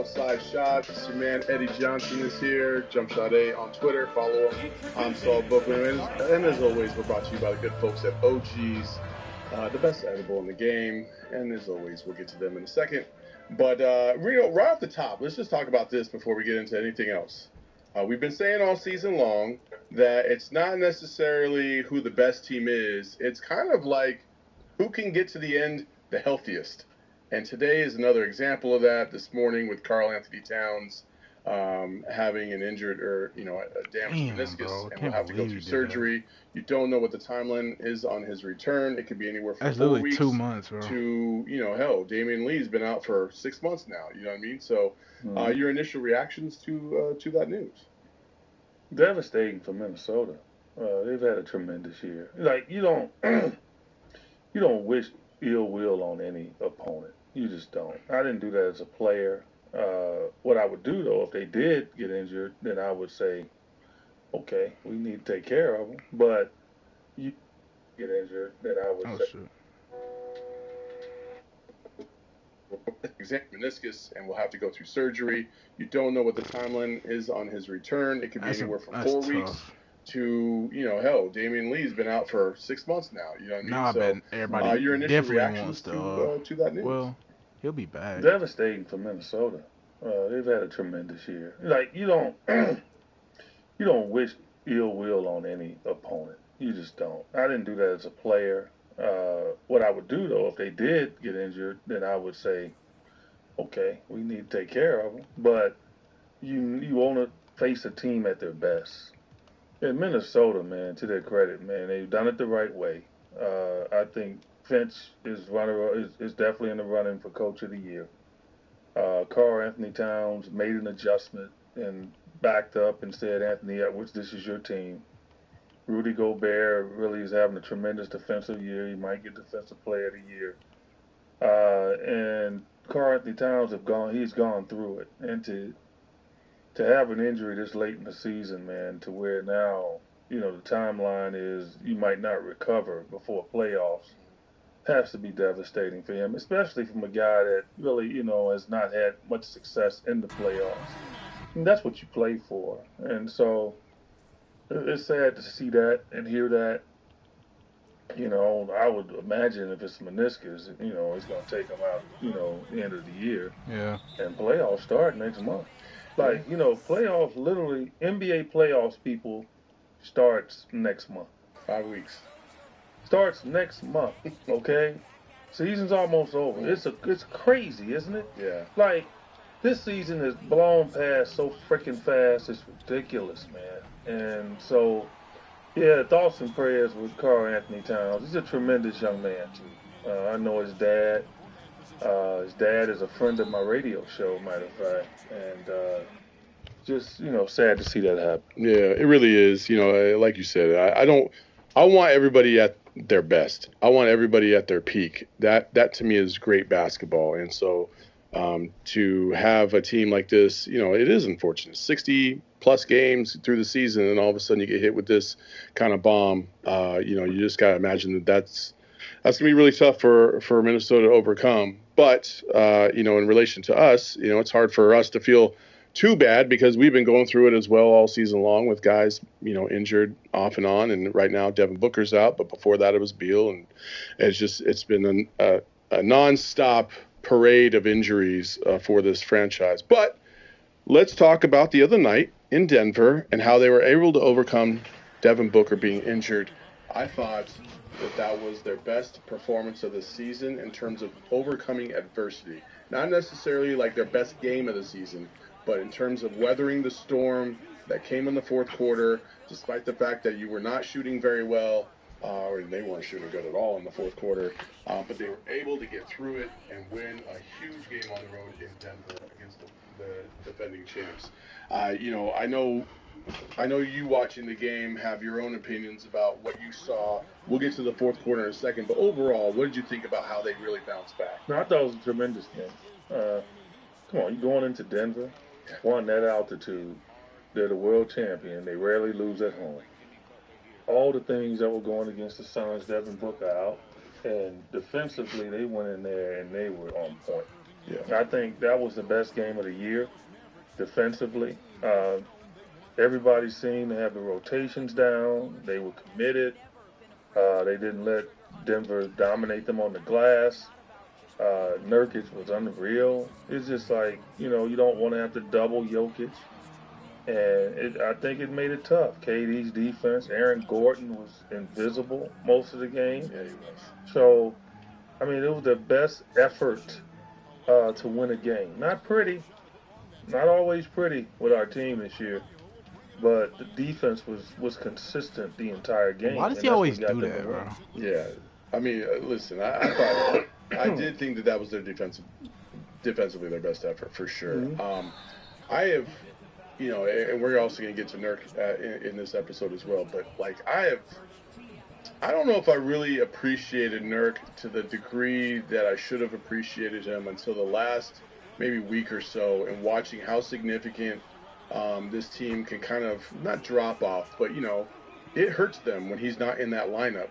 Outside Shots. It's your man Eddie Johnson is here. Jump Shot A on Twitter. Follow him. I'm Saul Bookman. And as always, we're brought to you by the good folks at OG's, the best edible in the game. And as always, we'll get to them in a second. But right off the top, let's just talk about this before we get into anything else. We've been saying all season long that it's not necessarily who the best team is. It's kind of like who can get to the end the healthiest. And today is another example of that. This morning with Karl-Anthony Towns having an injured or a damaged meniscus, and will have to go through surgery. You don't know what the timeline is on his return. It could be anywhere from 4 weeks 2 months, bro. to hell. Damian Lee's been out for 6 months now. You know what I mean? So, your initial reactions to that news? Devastating for Minnesota. They've had a tremendous year. Like you don't wish ill will on any opponent. You just don't. I didn't do that as a player. What I would do, though, if they did get injured, then I would say, okay, we need to take care of them. But you get injured, then I would say. Meniscus, and will have to go through surgery. You don't know what the timeline is on his return. It could be anywhere from 4 weeks to hell. Damian Lee's been out for 6 months now. You know what I mean? Nah, so, everybody your initial reactions to that news? Well, he'll be back. Devastating for Minnesota. They've had a tremendous year. Like you don't wish ill will on any opponent. You just don't. I didn't do that as a player. What I would do, though, if they did get injured, then I would say, okay, we need to take care of them. But you want to face a team at their best. In Minnesota, man, to their credit, man, they've done it the right way. I think Finch is definitely in the running for Coach of the Year. Karl-Anthony Towns made an adjustment and backed up and said, Anthony Edwards, this is your team. Rudy Gobert really is having a tremendous defensive year. He might get Defensive Player of the Year. And Karl-Anthony Towns he's gone through it. And to have an injury this late in the season, man, to where now, the timeline is you might not recover before playoffs, has to be devastating for him, especially from a guy that really, has not had much success in the playoffs. And that's what you play for. And so it's sad to see that and hear that. I would imagine if it's meniscus, it's going to take him out, the end of the year. Yeah. And playoffs start next month. Like, playoffs, literally, NBA playoffs, people, starts next month. 5 weeks. Starts next month, okay? Season's almost over. It's crazy, isn't it? Yeah. Like, this season has blown past so freaking fast. It's ridiculous, man. And so, yeah, thoughts and prayers with Karl-Anthony Towns. He's a tremendous young man, too. I know his dad. His dad is a friend of my radio show, matter of fact. And just, sad to see that happen. Yeah, it really is. Like you said, I want everybody at their best. I want everybody at their peak. That to me is great basketball. And so to have a team like this, it is unfortunate. 60 plus games through the season, and all of a sudden you get hit with this kind of bomb. You just got to imagine that's going to be really tough for Minnesota to overcome. But, in relation to us, it's hard for us to feel too bad because we've been going through it as well all season long with guys, injured off and on. And right now Devin Booker's out, but before that it was Beal. And it's been a nonstop parade of injuries for this franchise. But let's talk about the other night in Denver and how they were able to overcome Devin Booker being injured. I thought that was their best performance of the season in terms of overcoming adversity. Not necessarily like their best game of the season, but in terms of weathering the storm that came in the fourth quarter, despite the fact that you were not shooting very well, or they weren't shooting good at all in the fourth quarter, but they were able to get through it and win a huge game on the road in Denver against the defending champs. I know you watching the game have your own opinions about what you saw. We'll get to the fourth quarter in a second, but overall, what did you think about how they really bounced back? No, I thought it was a tremendous game. Come on, you're going into Denver, on that altitude. They're the world champion. They rarely lose at home. All the things that were going against the Suns, Devin Booker out, and defensively they went in there and they were on point. Yeah. I think that was the best game of the year defensively. Everybody seemed to have the rotations down. They were committed. They didn't let Denver dominate them on the glass. Nurkic was unreal. It's just like, you don't want to have to double Jokic. And I think it made it tough. KD's defense, Aaron Gordon was invisible most of the game. Yeah, he was. So, I mean, it was the best effort to win a game. Not pretty, not always pretty with our team this year, but the defense was consistent the entire game. Why does he always do that, bro? Yeah, I mean, listen, I thought I did think that was their defensively their best effort for sure. Mm-hmm. I have, and we're also going to get to Nurk in this episode as well. But like, I don't know if I really appreciated Nurk to the degree that I should have appreciated him until the last maybe week or so, and watching how significant this team can kind of not drop off, but it hurts them when he's not in that lineup,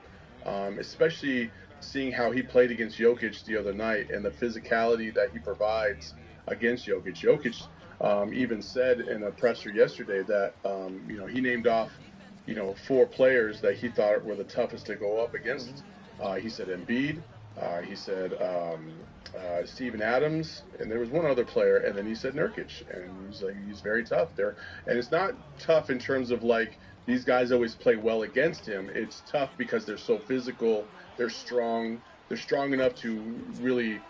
especially seeing how he played against Jokic the other night and the physicality that he provides against Jokic. Jokic even said in a presser yesterday that he named off 4 players that he thought were the toughest to go up against. He said Embiid, he said Steven Adams, and there was one other player, and then he said Nurkic, and he's very tough there. And it's not tough in terms of like these guys always play well against him. It's tough because they're so physical, they're strong enough to really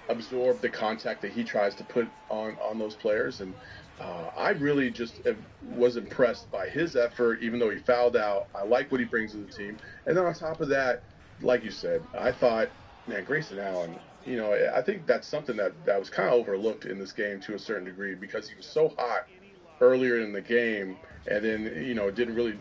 absorb the contact that he tries to put on those players. And I really just was impressed by his effort, even though he fouled out. I like what he brings to the team. And then on top of that, like you said, I thought, man, Grayson Allen, I think that's something that was kind of overlooked in this game to a certain degree, because he was so hot earlier in the game, and then, didn't really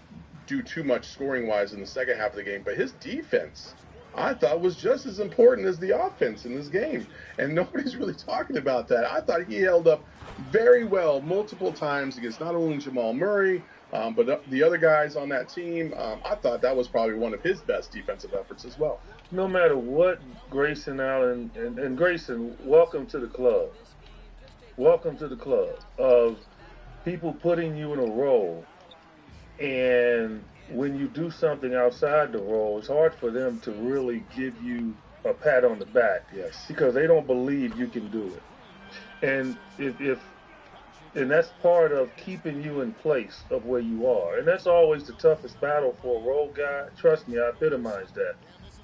do too much scoring-wise in the second half of the game. But his defense, I thought, was just as important as the offense in this game. And nobody's really talking about that. I thought he held up very well multiple times against not only Jamal Murray, but the other guys on that team. I thought that was probably one of his best defensive efforts as well. No matter what Grayson Allen, and Grayson, welcome to the club. Welcome to the club of people putting you in a role, and when you do something outside the role, it's hard for them to really give you a pat on the back. Yes. Because they don't believe you can do it. And and that's part of keeping you in place of where you are. And that's always the toughest battle for a role guy. Trust me, I epitomize that.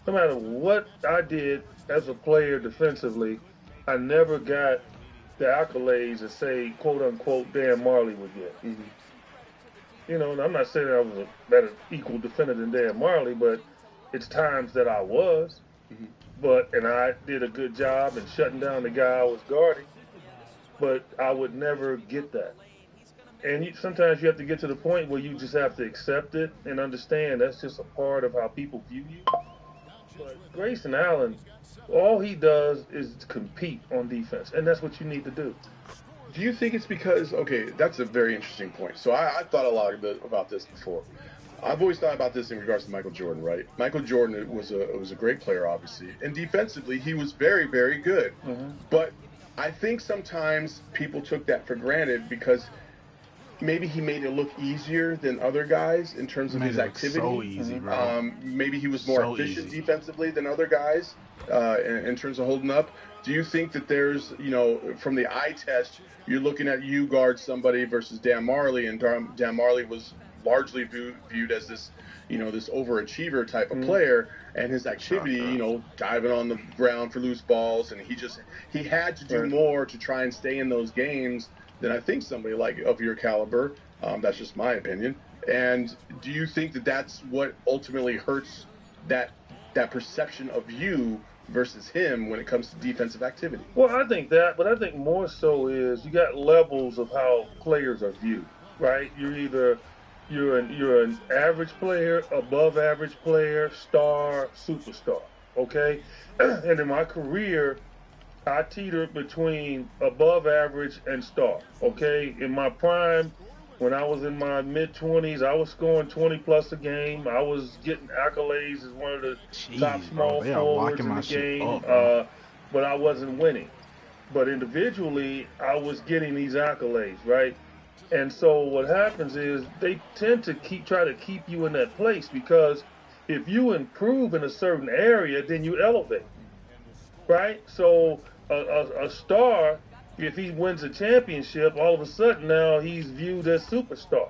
No matter what I did as a player defensively, I never got the accolades that, say, quote unquote, Dan Marley would get. Mm-hmm. And I'm not saying I was a better equal defender than Dan Marley, but it's times that I was. Mm-hmm. And I did a good job in shutting down the guy I was guarding. But I would never get that. And sometimes you have to get to the point where you just have to accept it and understand that's just a part of how people view you. But Grayson Allen, all he does is compete on defense, and that's what you need to do. Do you think it's because, okay, that's a very interesting point. So I thought a lot about this before. I've always thought about this in regards to Michael Jordan, right? Michael Jordan was a great player, obviously. And defensively, he was very, very good. Mm-hmm. But I think sometimes people took that for granted because maybe he made it look easier than other guys in terms of his activity. So easy, bro. Maybe he was more efficient defensively than other guys in terms of holding up. Do you think that there's, from the eye test, you're looking at you guard somebody versus Dan Marley, and Dan Marley was largely viewed as this, this overachiever type of player, and his activity, diving on the ground for loose balls, and he had to do more to try and stay in those games than I think somebody like of your caliber. That's just my opinion. And do you think that that's what ultimately hurts that perception of you versus him when it comes to defensive activity? Well, I think that, but I think more so is you got levels of how players are viewed, right? You're an average player, above average player, star, superstar, okay? And in my career, I teetered between above average and star, okay? In my prime, when I was in my mid-20s, I was scoring 20-plus a game. I was getting accolades as one of the top small forwards in the game, but I wasn't winning. but individually, I was getting these accolades, right? And so what happens is they tend to try to keep you in that place because if you improve in a certain area, then you elevate, right? So a star, if he wins a championship, all of a sudden now he's viewed as superstar,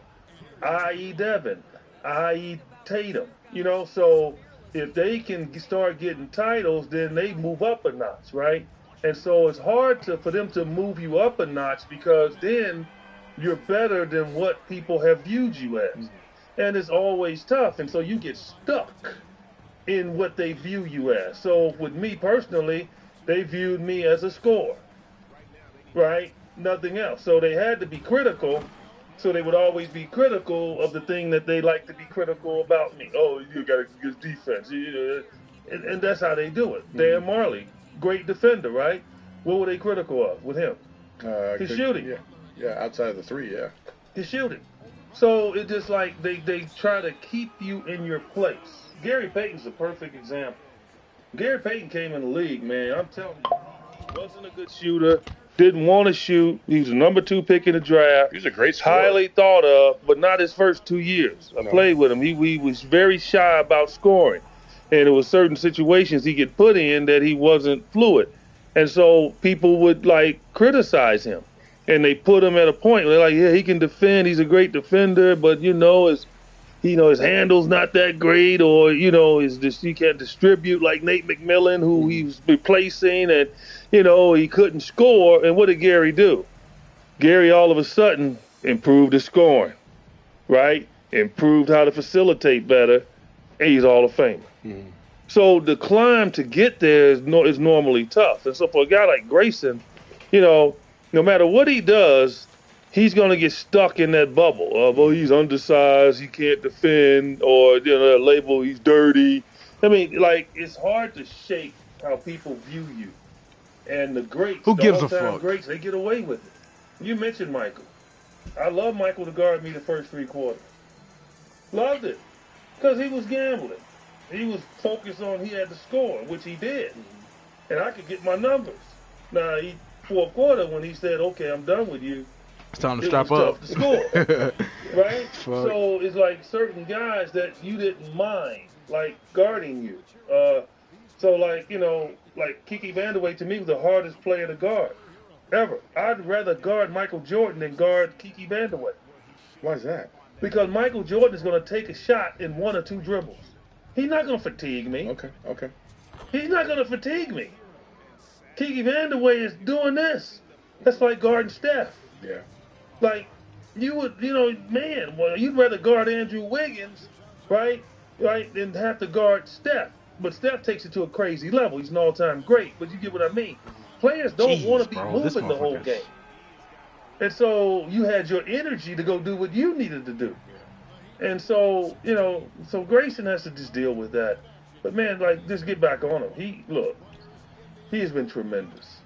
i.e. Devin, i.e. Tatum, so if they can start getting titles, then they move up a notch, right? And so it's hard for them to move you up a notch because then you're better than what people have viewed you as. And it's always tough. And so you get stuck in what they view you as. So with me personally, they viewed me as a scorer, right? Nothing else. So they had to be critical. So they would always be critical of the thing that they like to be critical about me. Oh, you got a good defense. And that's how they do it. Dan Marley, great defender, right? What were they critical of with him? His shooting. Yeah, outside of the three, yeah. His shooting. So it's just like they try to keep you in your place. Gary Payton's a perfect example. Gary Payton came in the league, man. I'm telling you, wasn't a good shooter. Didn't want to shoot. He was the number 2 pick in the draft. He was a great scorer. Highly thought of, but not his first 2 years. I played with him. He was very shy about scoring. And there were certain situations he could put in that he wasn't fluid. And so people would, criticize him. And they put him at a point where they're like, yeah, he can defend. He's a great defender, but, his handle's not that great, or, he can't distribute like Nate McMillan, who he was replacing, and, he couldn't score. And what did Gary do? Gary all of a sudden improved his scoring, right? Improved how to facilitate better, and he's Hall of Famer. Mm-hmm. So the climb to get there is normally tough. And so for a guy like Grayson, no matter what he does, he's going to get stuck in that bubble of, he's undersized, he can't defend, or, label, he's dirty. I mean, it's hard to shake how people view you. And the greats, who gives a fuck? Greats, they get away with it. You mentioned Michael. I love Michael to guard me the first 3 quarters. Loved it. Because he was gambling. He was focused on he had to score, which he did. And I could get my numbers. Now, fourth quarter, when he said, okay, I'm done with you, it's time to strap up. Tough to score, right? Fuck. So it's like certain guys that you didn't mind, guarding you. Kiki Vandeweghe to me was the hardest player to guard ever. I'd rather guard Michael Jordan than guard Kiki Vandeweghe. Why is that? Because Michael Jordan is going to take a shot in 1 or 2 dribbles. He's not going to fatigue me. Okay. He's not going to fatigue me. Kiki Vandeweghe is doing this. That's like guarding Steph. Yeah. You would, you'd rather guard Andrew Wiggins, right, than have to guard Steph. But Steph takes it to a crazy level. He's an all-time great, but you get what I mean. Players don't want to be moving the whole game. And so you had your energy to go do what you needed to do. And so, so Grayson has to just deal with that. But, man, just get back on him. He has been tremendous.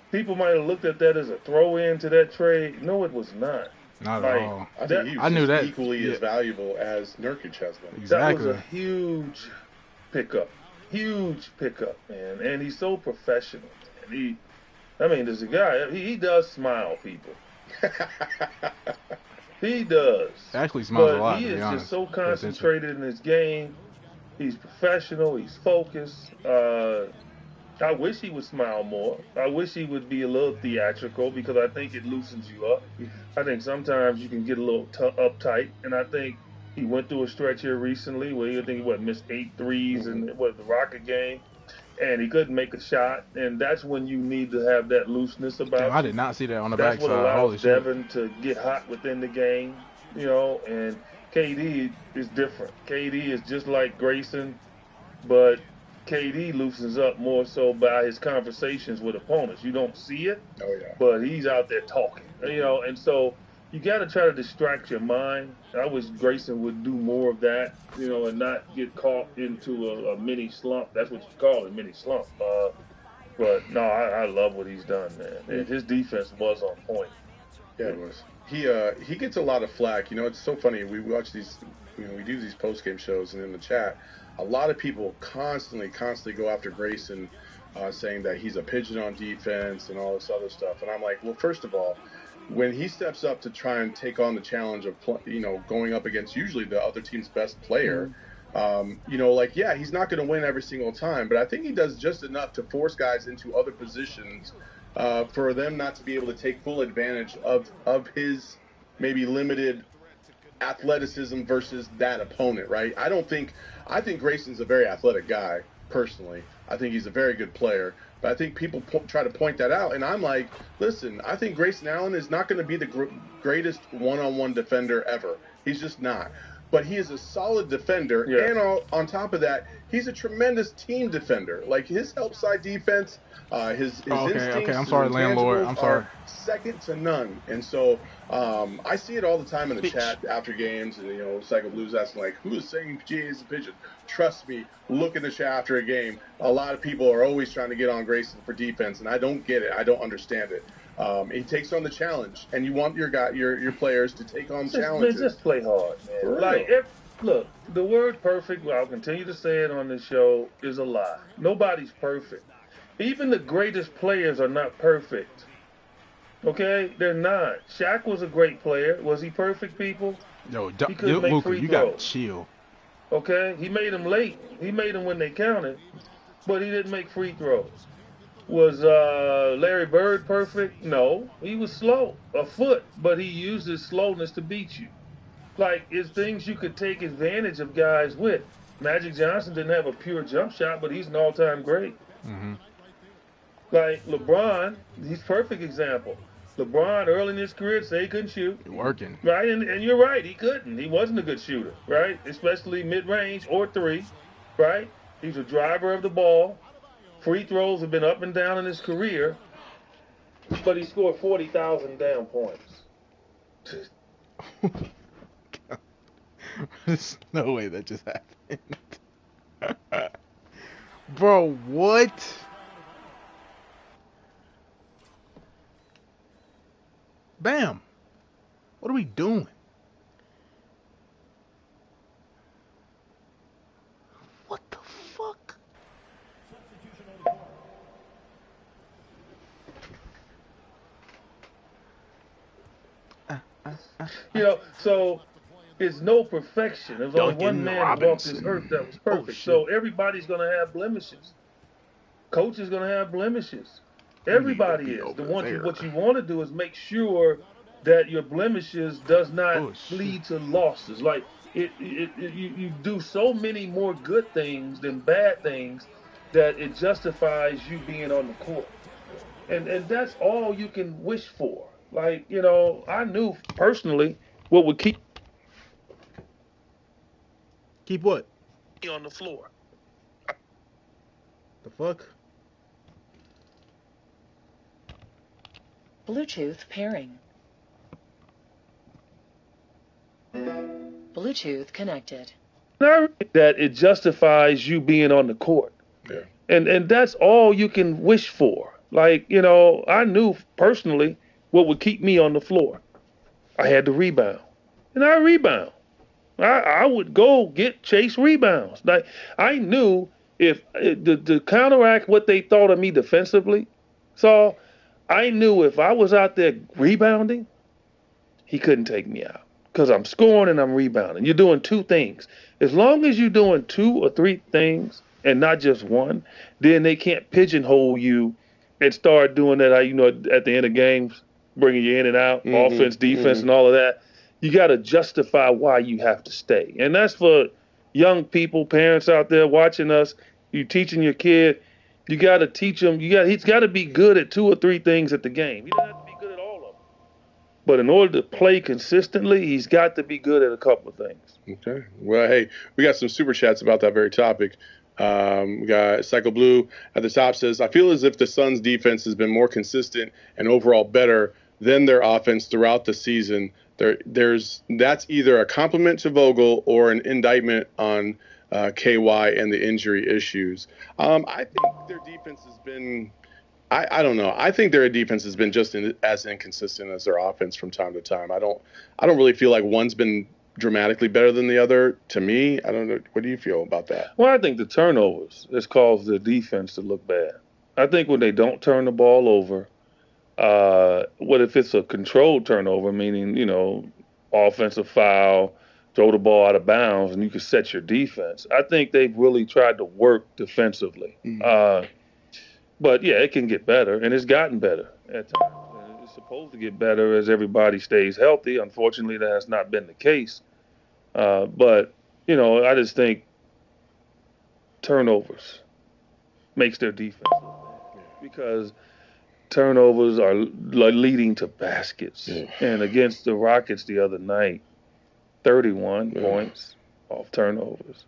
People might have looked at that as a throw-in to that trade. No, it was not. Not at all. I think he was equally as valuable as Nurkic has been. Exactly. That was a huge pickup. Huge pickup, man. And he's so professional. And there's a guy, he does smile people. He does. Actually smiles a lot, but he is just so concentrated in his game. He's professional. He's focused. I wish he would smile more. I wish he would be a little theatrical because I think it loosens you up. I think sometimes you can get a little uptight, and I think he went through a stretch here recently where he missed 8 threes in the Rocket game, and he couldn't make a shot, and that's when you need to have that looseness about you. I did not see that on the backside. backside. That's what allows Devin to get hot within the game, and KD is different. KD is just like Grayson, but KD loosens up more so by his conversations with opponents. You don't see it, but he's out there talking, and so you got to try to distract your mind. I wish Grayson would do more of that, and not get caught into a mini slump. That's what you call it, mini slump. But no, I love what he's done, man. And his defense was on point. Yeah, it was. He gets a lot of flack. It's so funny. We watch these, we do these post-game shows, and in the chat, a lot of people constantly go after Grayson saying that he's a pigeon on defense and all this other stuff. And I'm like, well, first of all, when he steps up to try and take on the challenge of, going up against usually the other team's best player, yeah, he's not going to win every single time, but I think he does just enough to force guys into other positions for them not to be able to take full advantage of his maybe limited athleticism versus that opponent, right? I think Grayson's a very athletic guy, personally. I think he's a very good player. But I think people try to point that out, and I'm like, listen, I think Grayson Allen is not going to be the greatest one-on-one defender ever. He's just not. But he is a solid defender, and on top of that, he's a tremendous team defender. Like, his help side defense, his instincts, I'm sorry, landlord. I'm sorry. Are second to none. And so I see it all the time in the chat after games, and Psycho Blues asking, like, who is saying GA is a pigeon? Trust me, look in the chat after a game. A lot of people are always trying to get on Grayson for defense, and I don't get it. I don't understand it. He takes on the challenge, and you want your players to take on challenges. Just play hard, man. Look, the word perfect, well, I'll continue to say it on this show, is a lie. Nobody's perfect. Even the greatest players are not perfect. Okay? They're not. Shaq was a great player. Was he perfect, people? Yo, Luka, you got to chill. Okay? He made them late. He made them when they counted, but he didn't make free throws. Was Larry Bird perfect? No. He was slow, a foot, but he used his slowness to beat you. Like, it's things you could take advantage of guys with. Magic Johnson didn't have a pure jump shot, but he's an all-time great. Mm-hmm. Like, LeBron, he's a perfect example. LeBron, early in his career, say he couldn't shoot. Working. Right, and you're right, he couldn't. He wasn't a good shooter, right? Especially mid-range or three, right? He's a driver of the ball. Free throws have been up and down in his career, but he scored 40,000 damn points. There's no way that just happened. Bro, what? Bam. What are we doing? What the fuck? So it's no perfection. There's only one man who walked this earth that was perfect. So everybody's going to have blemishes. Coach is going to have blemishes. Everybody is. What you want to do is make sure that your blemishes does not lead to losses. Like you do so many more good things than bad things that it justifies you being on the court. And that's all you can wish for. Like, I knew personally what would keep what? me on the floor. The fuck? Bluetooth pairing. Bluetooth connected. That it justifies you being on the court. Yeah. And that's all you can wish for. Like, I knew personally what would keep me on the floor. I had to rebound. And I rebound. I would go chase rebounds. Like, I knew if to counteract what they thought of me defensively, so I knew if I was out there rebounding, he couldn't take me out. Because I'm scoring and I'm rebounding. You're doing two things. As long as you're doing two or three things and not just one, then they can't pigeonhole you and start doing that, at the end of games, bringing you in and out, offense, defense, and all of that. You got to justify why you have to stay. And that's for young people, parents out there watching us. You teaching your kid, you got to teach him. He's got to be good at two or three things at the game. He doesn't have to be good at all of them. But in order to play consistently, he's got to be good at a couple of things. Okay. Well, hey, we got some super chats about that very topic. We got Psycho Blue at the top says, I feel as if the Suns defense has been more consistent and overall better than their offense throughout the season. That's either a compliment to Vogel or an indictment on KY and the injury issues. I think their defense has been, I don't know. I think their defense has been just as inconsistent as their offense from time to time. I don't really feel like one's been dramatically better than the other. To me, I don't know. What do you feel about that? Well, I think the turnovers has caused the defense to look bad. I think when they don't turn the ball over, what if it's a controlled turnover, meaning, offensive foul, throw the ball out of bounds, and you can set your defense. I think they've really tried to work defensively. But, yeah, it can get better, and it's gotten better at times. And it's supposed to get better as everybody stays healthy. Unfortunately, that has not been the case. But, I just think turnovers makes their defense look bad because turnovers are leading to baskets. Yeah. And against the Rockets the other night, 31 points off turnovers.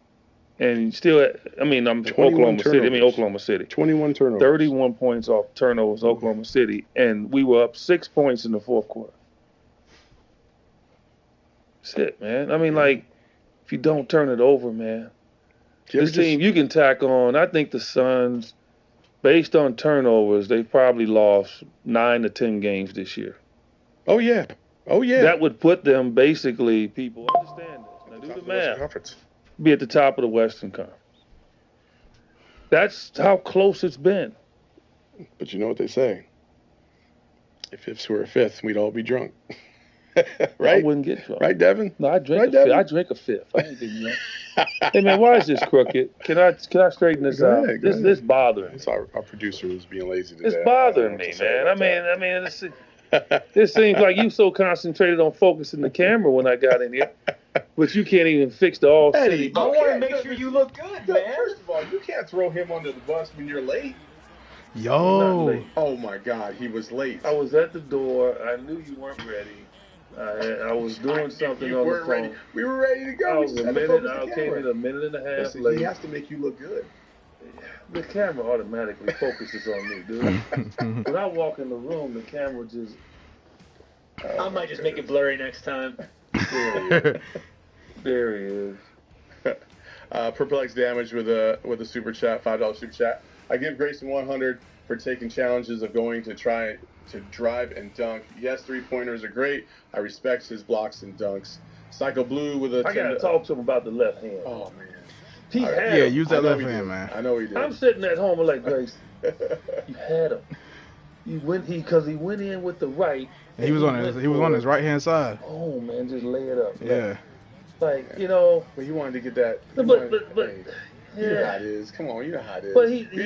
And still, I'm Oklahoma City. 21 turnovers. 31 points off turnovers, Oklahoma City. And we were up 6 points in the fourth quarter. That's it, man. If you don't turn it over, man, this team, you can tack on. I think the Suns, based on turnovers, they've probably lost 9 to 10 games this year. Oh, yeah. That would put them basically, people understand this. Now do the math. Be at the top of the Western Conference. That's how close it's been. But you know what they say? If ifs were a fifth, we'd all be drunk. Right? I wouldn't get drunk. Right, Devin? No, I drink a fifth. I drink a fifth. I ain't getting drunk. Hey, man, why is this crooked? Can I straighten this out? This bothering me. It's our producer who's being lazy today. It's bothering me, man. This seems like you so concentrated on focusing the camera when I got in here, but you can't even fix the all-city. I want to make sure you look good, man. First of all, you can't throw him under the bus when you're late. Yo. Oh, my God, he was late. I was at the door. I knew you weren't ready. I was doing something on the phone. Ready. We were ready to go. I came in a minute and a half late. He has to make you look good. The camera automatically focuses on me, dude. When I walk in the room, the camera just... I might just make it blurry next time. There he is. Perplex Damage with a super chat, $5 super chat. I give Grayson 100 for taking challenges of going to try to drive and dunk. Yes, 3-pointers are great. I respect his blocks and dunks. Psycho Blue with a... I got to talk to him about the left hand. Oh, man. Use that left hand, man. I know he did. I'm sitting at home like, Grace, you had him. He went in with the right. He was on his right hand side. Oh man, just lay it up. Yeah. Like, But he wanted to get that. But you know how it is. Come on, you know how it is. But he knew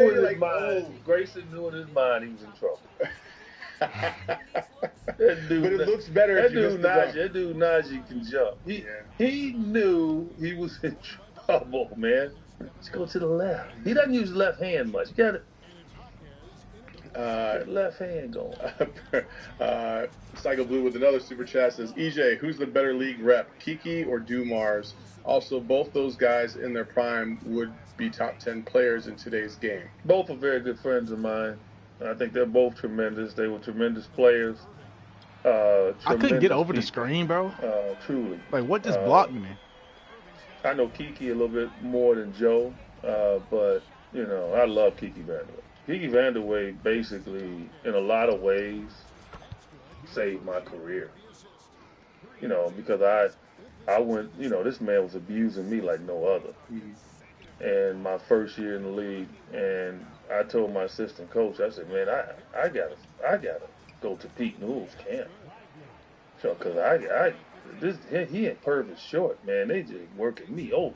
in his mind. Grayson knew in his mind he was in trouble. That dude, but it looks better if you miss the dunk. That dude Najee can jump. He knew he was in trouble, man. Let's go to the left. He doesn't use left hand much. You got it. Left hand going. Psycho Blue with another super chat says, EJ, who's the better league rep, Kiki or Dumars? Also, both those guys in their prime would be top 10 players in today's game. Both are very good friends of mine. I think they're both tremendous. They were tremendous players. I couldn't get over the screen, bro. Truly. Like, what just blocked me? I know Kiki a little bit more than Joe, but, I love Kiki Vandeweghe. Kiki Vandeweghe basically, in a lot of ways, saved my career. Because I went, this man was abusing me like no other. Mm-hmm. And my first year in the league, and I told my assistant coach, I said, man, I gotta go to Pete Newell's camp. So, cause he and Purvis Short, man, they just working me over.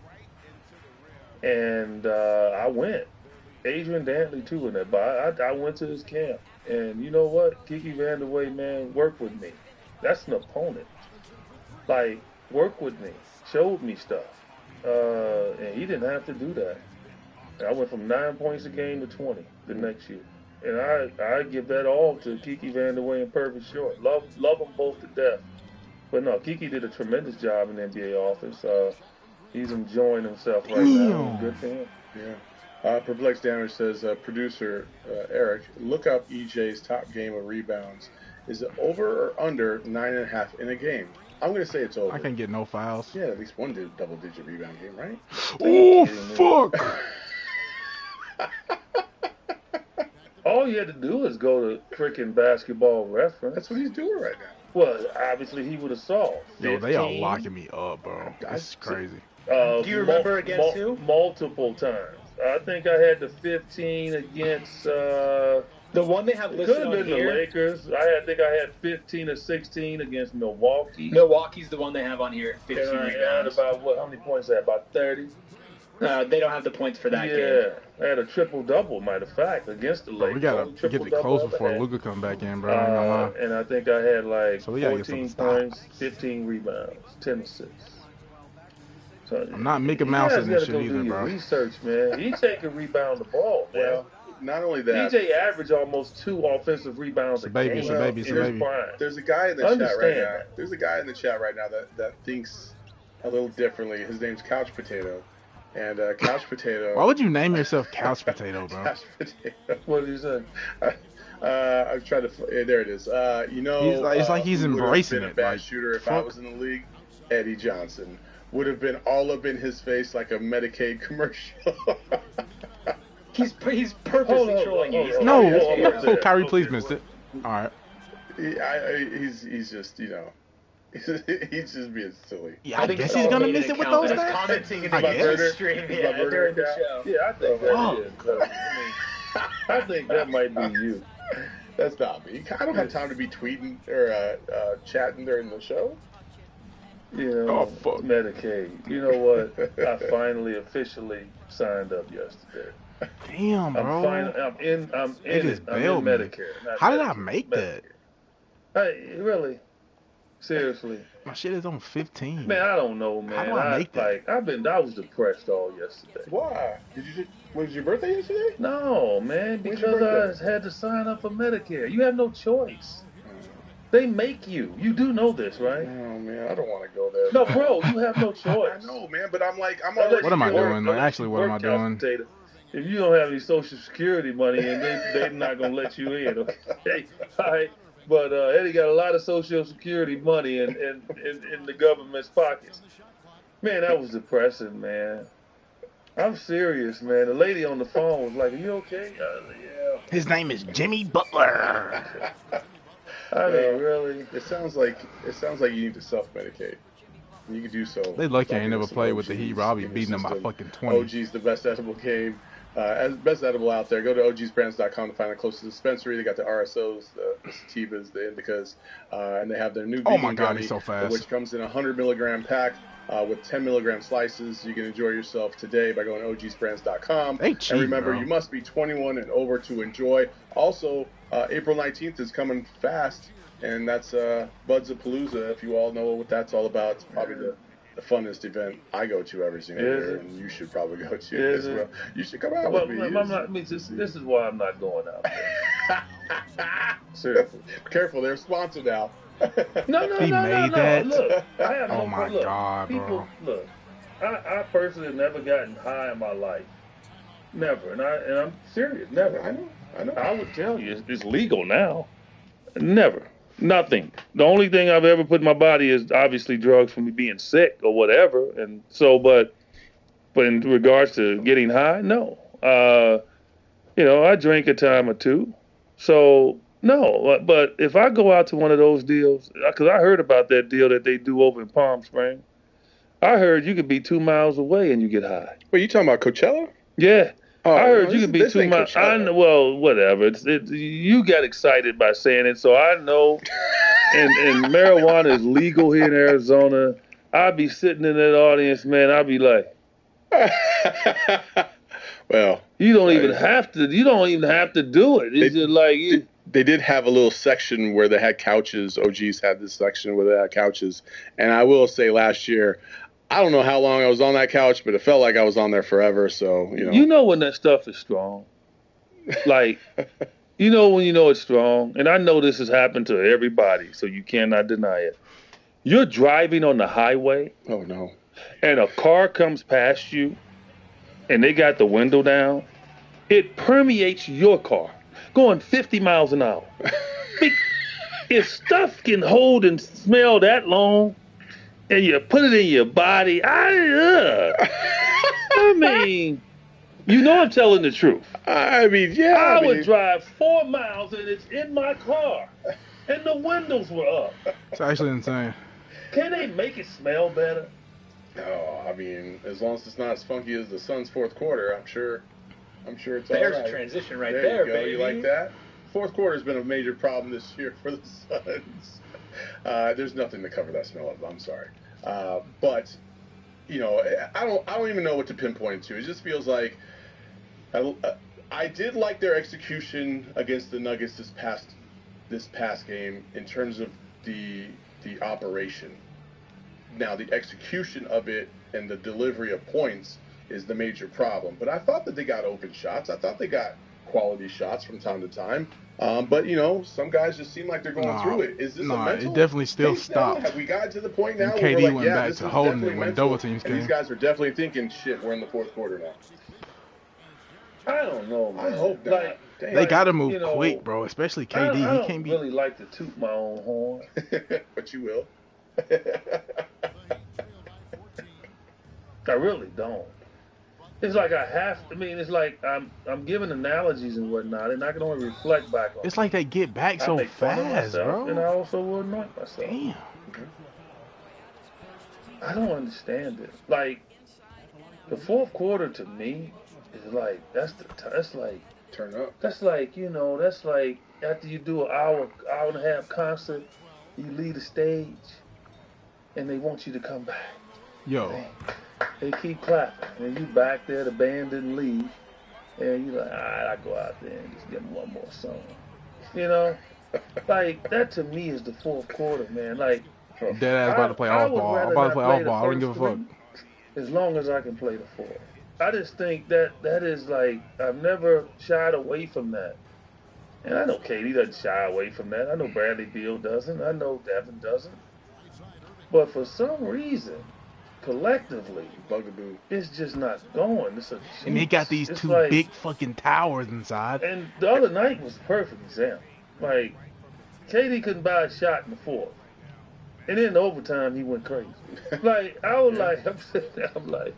And I went. Adrian Dantley too in that, but I went to his camp, and you know what? Kiki Vandeweghe, man, worked with me. That's an opponent. Like, worked with me, showed me stuff, and he didn't have to do that. I went from 9 points a game to 20 the next year, and I give that all to Kiki Vandeweghe and Purvis Short. Love them both to death. But no, Kiki did a tremendous job in the NBA office. He's enjoying himself right now. Good for him. Yeah. Perplex Damage says, producer Eric, look up EJ's top game of rebounds. Is it over or under 9.5 in a game? I'm going to say it's over. I can't get no fouls. Yeah, at least one double-digit rebound game, right? Oh, fuck! All you had to do is go to freaking Basketball Reference. That's what he's doing right now. Well, obviously he would have solved. Yo, they are locking me up, bro. That's crazy. Do you remember against who? Multiple times. I think I had the 15 against. The one they have It listed could have on been the here. Lakers. I think I had 15 or 16 against Milwaukee. Milwaukee's the one they have on here. 15 And I had rebounds. about how many points I had? About 30. They don't have the points for that game. Yeah, I had a triple double, matter of fact, against the Bro, Lakers. we gotta Only triple get it double close I ever before had. Luka come back in, bro. I ain't gonna lie. And I think I had like So we gotta get 14 something points, 15 rebounds, 10 assists. So I'm not Mickey you Mouse guys in this gotta shit go either, do your bro. research, man. He take a rebound the ball, man. Well, not only that, DJ averaged almost 2 offensive rebounds a baby, game it's a baby, it's a in his baby. prime. there's a guy in the chat right Understand now. that. There's a guy in the chat right now that thinks a little differently. His name's Couch Potato, and Couch Potato. Why would you name yourself Couch Potato, bro? Couch Potato. What did he say? I'm trying to. There it is. You know, It's like he's who would've embracing been it, a bad like, shooter if I fuck. was in the league. Eddie Johnson would have been all up in his face like a Medicaid commercial. He's purposely Hold on, trolling hold you. on, He's No, hold on, not- hold on. Kyrie, Okay, please well, missed it. All right. He's just he's just being silly. Yeah, I think guess it's he's all gonna made miss an it with account those that's stats. commenting in I the guess. stream, Is yeah, my burner during the account? show. Yeah, I think that Fuck. is. I think that might be you. That's not me. I don't have time to be tweeting or chatting during the show. You know, Oh, fuck. Medicaid. You know what? I finally officially signed up yesterday. Damn, bro. I'm in Niggas it. I'm in bailed me. Medicare. not How did I Medicaid, make that? Hey, really? Seriously, My shit is on 15. man. I don't know, man. How do I make that? I was depressed all yesterday. Why? Was your birthday yesterday? No, man, When's your because I had to sign up for Medicare. You have no choice. They make you. You do know this, right? Oh man, I don't want to go there. No, bro, you have no choice. I know, man, but I'm Unless already. What am I you work- doing? Like, unless actually, you what am work, I doing? Couch Potato. If you don't have any Social Security money, and they're not gonna let you in, okay? All right. But Eddie got a lot of Social Security money in the government's pockets. Man, that was depressing, man. I'm serious, man. The lady on the phone was like, "Are you okay?" I was like, "Yeah." His name is Jimmy Butler. I mean, really? It sounds like you need to self-medicate. You can do so. They lucky I by ain't never getting some played with the OGs Heat, bro. I'll be in your beating them by system. fucking 20. OG's the best edible game. As best edible out there. Go to ogsbrands.com to find the closest dispensary. They got the RSOs, the sativas, the indicas, and they have their new Oh vegan my God, gummy, he's so fast. which comes in a 100 milligram pack with 10 milligram slices. You can enjoy yourself today by going to ogsbrands.com. They cheap, and remember, bro. you must be 21 and over to enjoy. Also, April 19th is coming fast, and that's Buds-a-Palooza. If you all know what that's all about, it's probably the funnest event I go to every single Is year, it? and you should probably go to Is as it? well. You should come out Well, with me. I'm not, this is why I'm not going out there. Seriously. Careful, they're sponsored now. No, He made that? Look, I have Oh no my look, God, bro. people, Look, I personally have never gotten high in my life. Never. And I'm serious. Never. I know. I would tell you, it's legal now. Never. Nothing. The only thing I've ever put in my body is obviously drugs from me being sick or whatever. And so, but in regards to getting high, no. I drink a time or two. So, no. But if I go out to one of those deals, because I heard about that deal that they do over in Palm Springs, I heard you could be 2 miles away and you get high. Wait, you talking about Coachella? Yeah. Oh, I heard no, you this- could be this 2 ain't miles. Coachella. I know, well, whatever. You got excited by saying it, so I know. And marijuana is legal here in Arizona. I'd be sitting in that audience, man. I'd be like, Well, you don't even have to. You don't even have to do it. It's just like they did have a little section where they had couches. OGs had this section where they had couches. And I will say last year, I don't know how long I was on that couch, but it felt like I was on there forever. So, you know when that stuff is strong. Like, you know when you know it's strong. And I know this has happened to everybody, so you cannot deny it. You're driving on the highway, Oh, no. and a car comes past you, and they got the window down. It permeates your car, going 50 miles an hour. If stuff can hold and smell that long, and you put it in your body, I mean, you know I'm telling the truth. I mean, yeah. I mean, would drive 4 miles and it's in my car, and the windows were up. It's actually insane. Can they make it smell better? Oh, I mean, as long as it's not as funky as the Suns' fourth quarter, I'm sure it's There's all right. a transition right there there, you go. baby. You like that? Fourth quarter's been a major problem this year for the Suns. There's nothing to cover that smell up. I'm sorry, but you know, I don't even know what to pinpoint to. It just feels like I did like their execution against the Nuggets this past game in terms of the operation. Now the execution of it and the delivery of points is the major problem. But I thought that they got open shots. I thought they got quality shots from time to time. But you know, some guys just seem like they're going through it. Is this a mental? It definitely still case now? stopped. Have we gotten to the point now And where KD we're like, went yeah, back this to is holding definitely it when mental, double teams and these came. guys are definitely thinking, shit, we're in the fourth quarter now. I don't know, man. I hope not. Like, Damn. They got to move you know, quick, bro. Especially I KD. He don't can't be. really like to toot my own horn. But you will. I really don't. It's like I have to. I mean, it's like I'm giving analogies and whatnot, and I can only reflect back on. It's like they get back I so make fun of fast, myself, and I bro. also will anoint myself. Damn. I don't understand it. Like the fourth quarter to me is like that's like Turn up. that's like that's like after you do an hour and a half concert, you leave the stage, and they want you to come back. Yo, They keep clapping, and you back there. The band didn't leave, and you like, all right, I go out there and just give them one more song. You know, like that to me is the fourth quarter, man. Like dead ass about to play I off would ball. I'm rather about to not play play off the ball. I don't first give a fuck. three as long as I can play the fourth. I just think that is like I've never shied away from that, and I know Katie doesn't shy away from that. I know Bradley Beal doesn't. I know Devin doesn't. But for some reason, collectively, Bugaboo. it's just not going. It's a And they got these it's two like- big fucking towers inside. And the other night was a perfect example. Like, KD couldn't buy a shot in the fourth. And in overtime, he went crazy. Like, I was like, I'm sitting there, I'm like,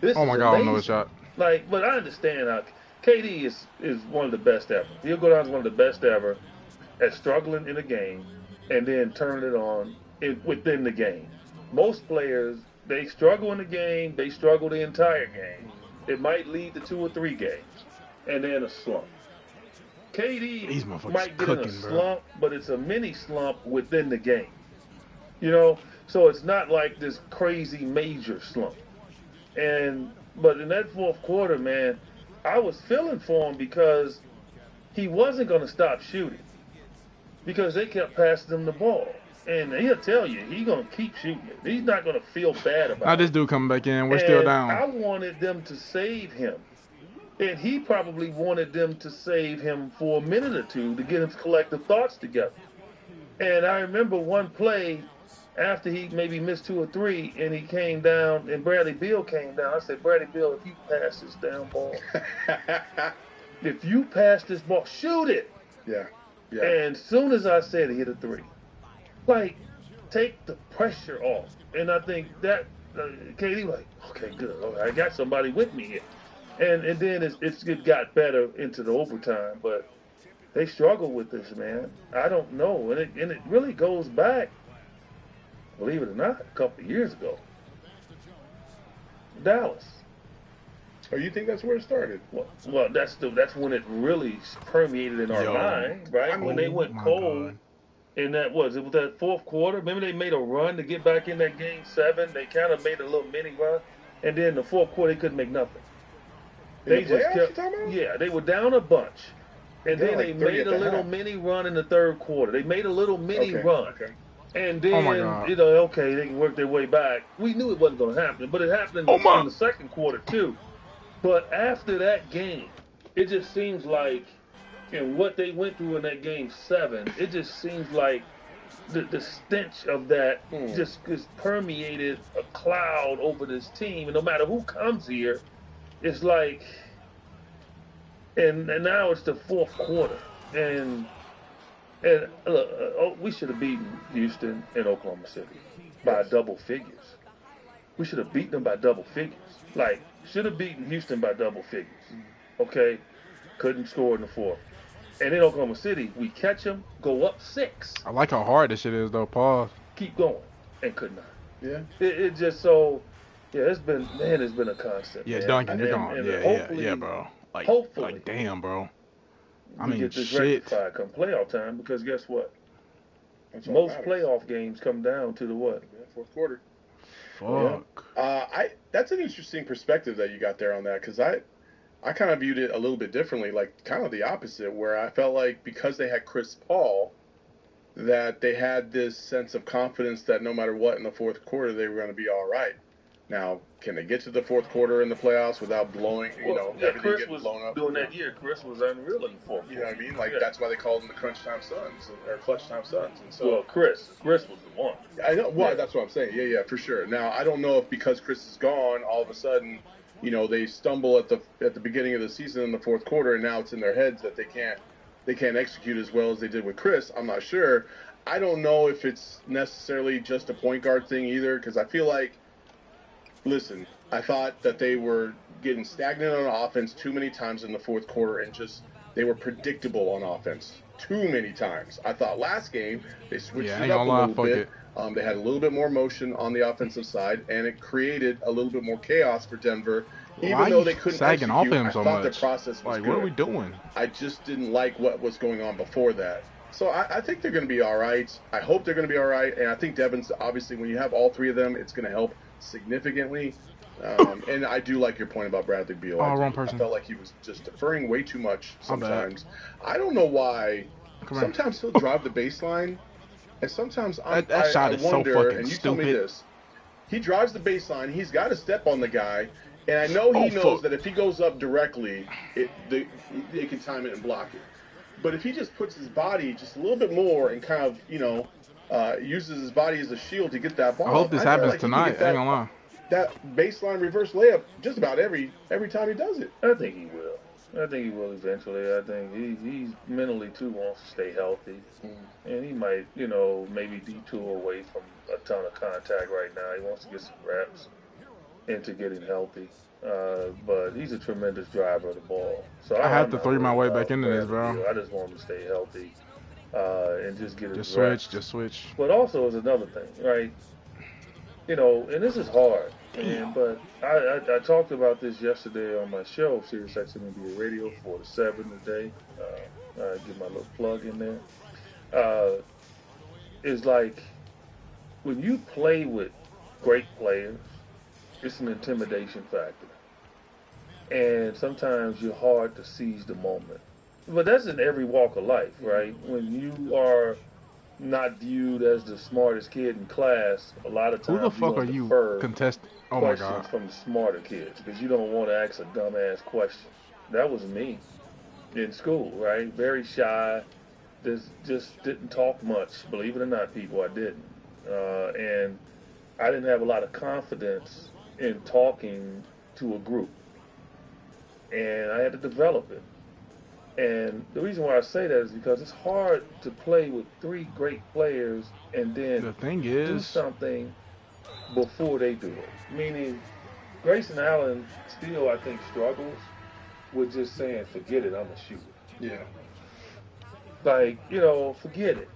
this Oh my is god, amazing. another shot. Like, but I understand how KD is one of the best ever. He'll go down as one of the best ever at struggling in a game and then turn it on within the game. Most players, they struggle in the game, they struggle the entire game. It might lead to 2 or 3 games, and then a slump. KD These motherfuckers might get in a cooking, bro. slump, but it's a mini slump within the game. You know, so it's not like this crazy major slump. But in that fourth quarter, man, I was feeling for him because he wasn't going to stop shooting because they kept passing him the ball. And he'll tell you, he's going to keep shooting it. He's not going to feel bad about Now it. this dude coming back in. We're still And down. I wanted them to save him. And he probably wanted them to save him for a minute or two to get his collective thoughts together. And I remember one play after he maybe missed 2 or 3 and he came down and Bradley Beal came down. I said, Bradley Beal, if you pass this damn ball, if you pass this ball, shoot it. Yeah. Yeah. And as soon as I said it, hit a 3. Like, take the pressure off. And I think that KD like, okay, good. Okay, I got somebody with me here. And then it got better into the overtime, but they struggle with this, man. I don't know, and it really goes back, believe it or not, a couple of years ago. Dallas. Oh, you think that's where it started? Well, that's when it really permeated in our Yo. mind, right? When they went my cold. God. And it was that fourth quarter. Remember they made a run to get back in that game 7. They kind of made a little mini run, and then the fourth quarter they couldn't make nothing. In the playoffs, you talking about? Yeah, they were down a bunch, and They then were they like 30 made at a the little half. mini run in the third quarter. They made a little mini Okay, run, okay. and Oh my then God. okay, they can work their way back. We knew it wasn't going to happen, but it happened Oh my. in the second quarter too. But after that game, it just seems like, and what they went through in that game 7, it just seems like the stench of that just permeated a cloud over this team. And no matter who comes here, it's like, and now it's the fourth quarter. And look, we should have beaten Houston and Oklahoma City by double figures. We should have beaten them by double figures. Like, should have beaten Houston by double figures. Okay? Couldn't score in the fourth. And in Oklahoma City, we catch them, go up 6, I like how hard this shit is though. Pause. keep going, and could not. Yeah. It just so Yeah, it's been a constant. Yeah, Man. Duncan, you're and, gone. and Yeah, hopefully, bro. hopefully, Like, damn, bro. I we mean, get this shit. rectified come playoff time because guess what? That's all Most that matters. playoff games come down to the what? Yeah, fourth quarter. Fuck. That's an interesting perspective that you got there on that, because I kind of viewed it a little bit differently, like kind of the opposite, where I felt like because they had Chris Paul, that they had this sense of confidence that no matter what in the fourth quarter, they were going to be all right. Now, can they get to the fourth quarter in the playoffs without blowing, everything Chris getting was blown up? doing that year. Chris was unreal in the fourth. You know what I mean? Like, Yeah. that's why they called them the Crunch Time Suns, or Clutch Time Suns. And so, Well, Chris was the one. I know. Well, Yeah. that's what I'm saying. Yeah, for sure. Now, I don't know if because Chris is gone, all of a sudden, they stumble at the beginning of the season in the fourth quarter, and now it's in their heads that they can't execute as well as they did with Chris. I'm not sure. I don't know if it's necessarily just a point guard thing either, because I feel like, listen, I thought that they were getting stagnant on offense too many times in the fourth quarter, and just they were predictable on offense too many times. I thought last game they switched Yeah, it ain't up a gonna lie, little fuck bit. it. They had a little bit more motion on the offensive side, and it created a little bit more chaos for Denver. Even Why though you they couldn't sagging execute, off him I so thought much? the process was Like, good. what are we doing? I just didn't like what was going on before that. So I think they're going to be all right. I hope they're going to be all right. And I think Devin's, obviously, when you have all three of them, it's going to help significantly. And I do like your point about Bradley Beal. Wrong person. I felt like he was just deferring way too much My bad. sometimes. I don't know why. Come here. Sometimes he'll drive the baseline, and sometimes That shot I is so wonder, fucking and you tell me stupid. this. He drives the baseline. He's got to step on the guy. And I know he knows fuck. that if he goes up directly, they can time it and block it. But if he just puts his body just a little bit more and kind of, uses his body as a shield to get that ball. I hope this feel happens like he can tonight. get Ain't gonna lie. that baseline reverse layup just about every time he does it. I think he will. I think he will eventually. I think he's mentally too wants to stay healthy, and he might, maybe detour away from a ton of contact right now. He wants to get some reps into getting healthy. But he's a tremendous driver of the ball. So I have I'm to not throw my worried way back about into this, Bradley bro. Beal. I just want him to stay healthy and just get his Just reps. switch. But also is another thing, right? And this is hard. But I talked about this yesterday on my show, Sirius XM NBA Radio 4 to 7 today. I give my little plug in there. It's like when you play with great players, it's an intimidation factor. And sometimes you're hard to seize the moment. But that's in every walk of life, right? When you are not viewed as the smartest kid in class, a lot of Who times the fuck are you you contesting? Oh my questions god. from the smarter kids because you don't want to ask a dumbass question. That was me in school, right? Very shy. Just didn't talk much. Believe it or not, people, I didn't. And I didn't have a lot of confidence in talking to a group. And I had to develop it. And the reason why I say that is because it's hard to play with three great players and then The thing do is, something before they do it. Meaning, Grayson Allen still, I think, struggles with just saying, forget it, I'm a shooter. Yeah. Like, forget it.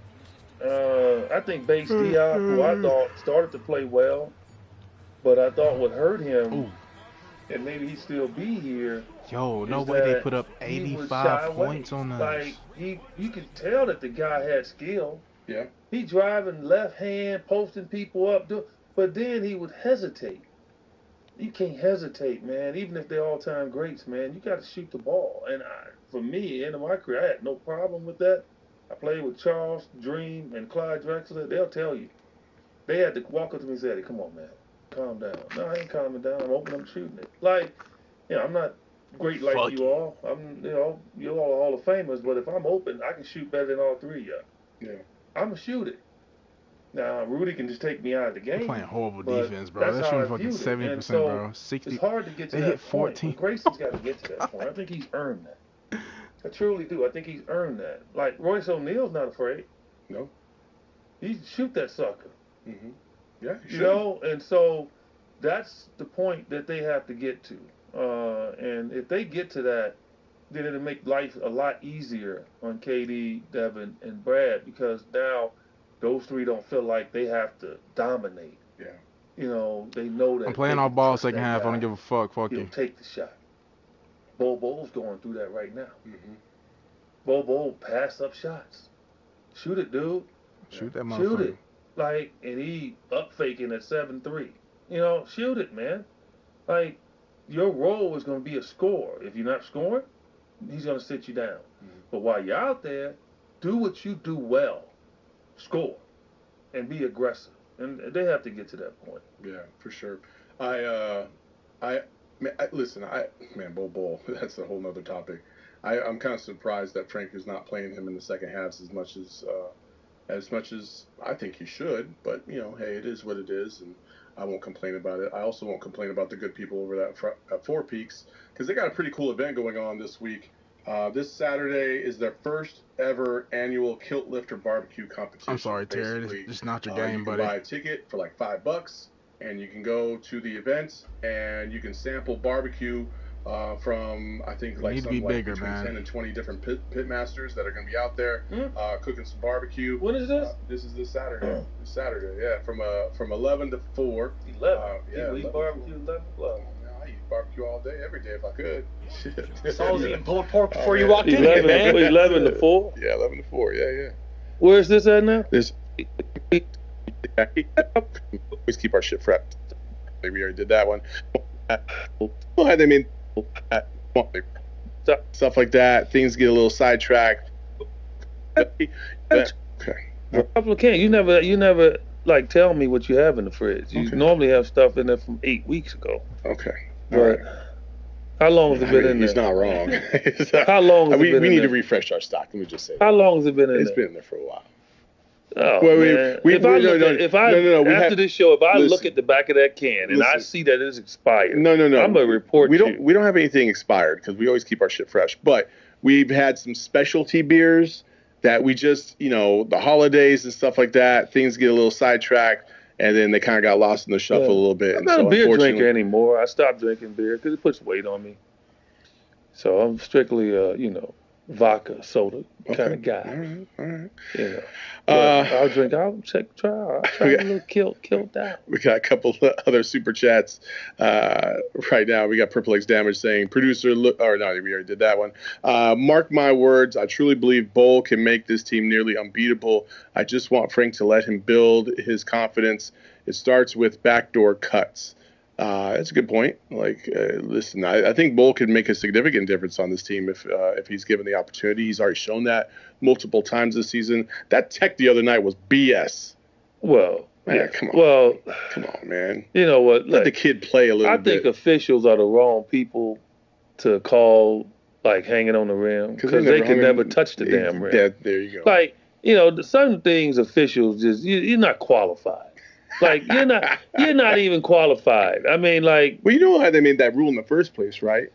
I think Base Diop, who I thought started to play well, but I thought what hurt him, Ooh. and maybe he still be here, yo, no is way they that put up he was shy 85 away. points on us. Like, you could tell that the guy had skill. Yeah. He driving left hand, posting people up, but then he would hesitate. You can't hesitate, man. Even if they're all-time greats, man, you got to shoot the ball. And for me, end of my career, I had no problem with that. I played with Charles, Dream, and Clyde Drexler. They'll tell you. They had to walk up to me and say, hey, come on, man. Calm down. No, I ain't calming down. I'm open. I'm shooting it. Like, I'm not great like Fuck you all. You're all Hall of Famers, but if I'm open, I can shoot better than all three of y'all. Yeah. I'm going to shoot it. Now, Rudy can just take me out of the game. They're playing horrible but defense, bro. that's They're how shooting I fucking viewed it. 70%, And so bro. 60. It's hard to get to They that hit point. 14. But Grayson's got to get to that point. I think he's earned that. I truly do. I think he's earned that. Like, Royce O'Neal's not afraid. No. He shoot that sucker. Mm-hmm. Yeah. And so that's the point that they have to get to. And if they get to that, then it'll make life a lot easier on KD, Devin, and Brad because now those three don't feel like they have to dominate. Yeah. you know, they know that I'm playing they all can ball trust second that half. I guy. don't give a fuck. Fuck He'll you. take the shot. Bo's going through that right now. Mhm. Bo pass up shots. Shoot it, dude. Shoot that motherfucker. Shoot it. Like, and he up faking at 7-3. You know, shoot it, man. Like, your role is going to be a scorer. If you're not scoring, he's going to sit you down. But while you're out there, do what you do well. Score. And be aggressive. And they have to get to that point. Yeah, for sure. Listen, Bol, that's a whole nother topic. I'm kind of surprised that Frank is not playing him in the second halves as much as I think he should. But, you know, hey, it is what it is, and I won't complain about it. I also won't complain about the good people over at Four Peaks, because they got a pretty cool event going on this week. This Saturday is their first ever annual Kilt Lifter barbecue competition. I'm sorry, Terry. Basically, It's not your game, you buddy. can buy a ticket for like $5, and you can go to the event, and you can sample barbecue from, I think, like need to some be like bigger, between man. 10 and 20 different pit masters that are going to be out there cooking some barbecue. When is this? This is this Saturday. This Saturday, yeah, from 11 to 4. 11. Yeah, People eat 11 barbecue 11 o'clock. I eat barbecue all day, every day if I could. Shit. So I was eating pulled pork before Oh, you man. walked in here, 11, man. 11 to 4. Yeah, 11 to 4. Yeah. Where is this at now? This always keep our shit fresh. We already did that one. I mean, stuff like that. Things get a little sidetracked. Okay. A couple of cans. You never like tell me what you have in the fridge. You Okay. normally have stuff in there from 8 weeks ago. Okay. All But right. how long has it been in He's there? not wrong. How long has it we been we in need there? to refresh our stock. Let me just say How that. long has it been in It's there? been there for a while. Oh, Well, man. we- If I no, look no, at- if I no, we after have- this show, if I look listen. at the back of that can and I Listen. see that it's expired, No. I'm gonna report We you. don't have anything expired because we always keep our shit fresh. But we've had some specialty beers that we just, you know, the holidays and stuff like that, things get a little sidetracked, and then they kind of got lost in the shuffle Yeah. a little bit. I'm And not so a beer drinker unfortunately- anymore. I stopped drinking beer because it puts weight on me. So I'm strictly, vodka, soda kind of guy. All right. You know, Uh, But I'll try a little kilt out. We got a couple of other super chats right now. We got Purple X Damage saying, we already did that one. Mark my words, I truly believe Bol can make this team nearly unbeatable. I just want Frank to let him build his confidence. It starts with backdoor cuts. That's a good point. Listen, I think Bol could make a significant difference on this team if he's given the opportunity. He's already shown that multiple times this season. That tech the other night was BS. Well, Man, yeah. come on. Well, Come on, man. you know what? Let the Look, kid play a little I bit. think officials are the wrong people to call like hanging on the rim because they can never touch the damn rim. Yeah, there you go. Like, certain things officials just you're not qualified. Like you're not even qualified. I mean, like, Well, you know how they made that rule in the first place, right?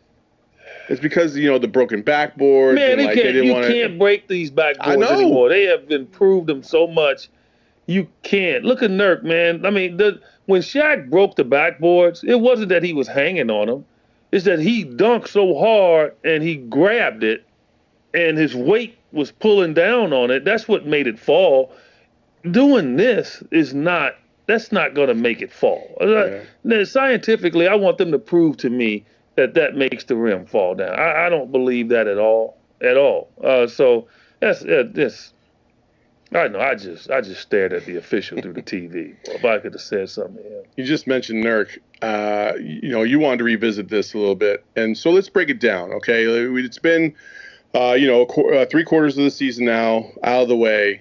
It's because the broken backboards. man, and, you like, they can't didn't you wanna, can't break these I backboards know. anymore. They have improved them so much. You can't. Look at Nurk, man. I mean, when Shaq broke the backboards, it wasn't that he was hanging on them. It's that he dunked so hard and he grabbed it, and his weight was pulling down on it. That's what made it fall. Doing this that's not going to make it fall. Now, scientifically, I want them to prove to me that makes the rim fall down. I don't believe that at all. So that's. I know. I just stared at the official through the TV. Well, if I could have said something to him. You just mentioned Nurk. You wanted to revisit this a little bit, and so let's break it down, okay? It's been, 3 quarters of the season now out of the way.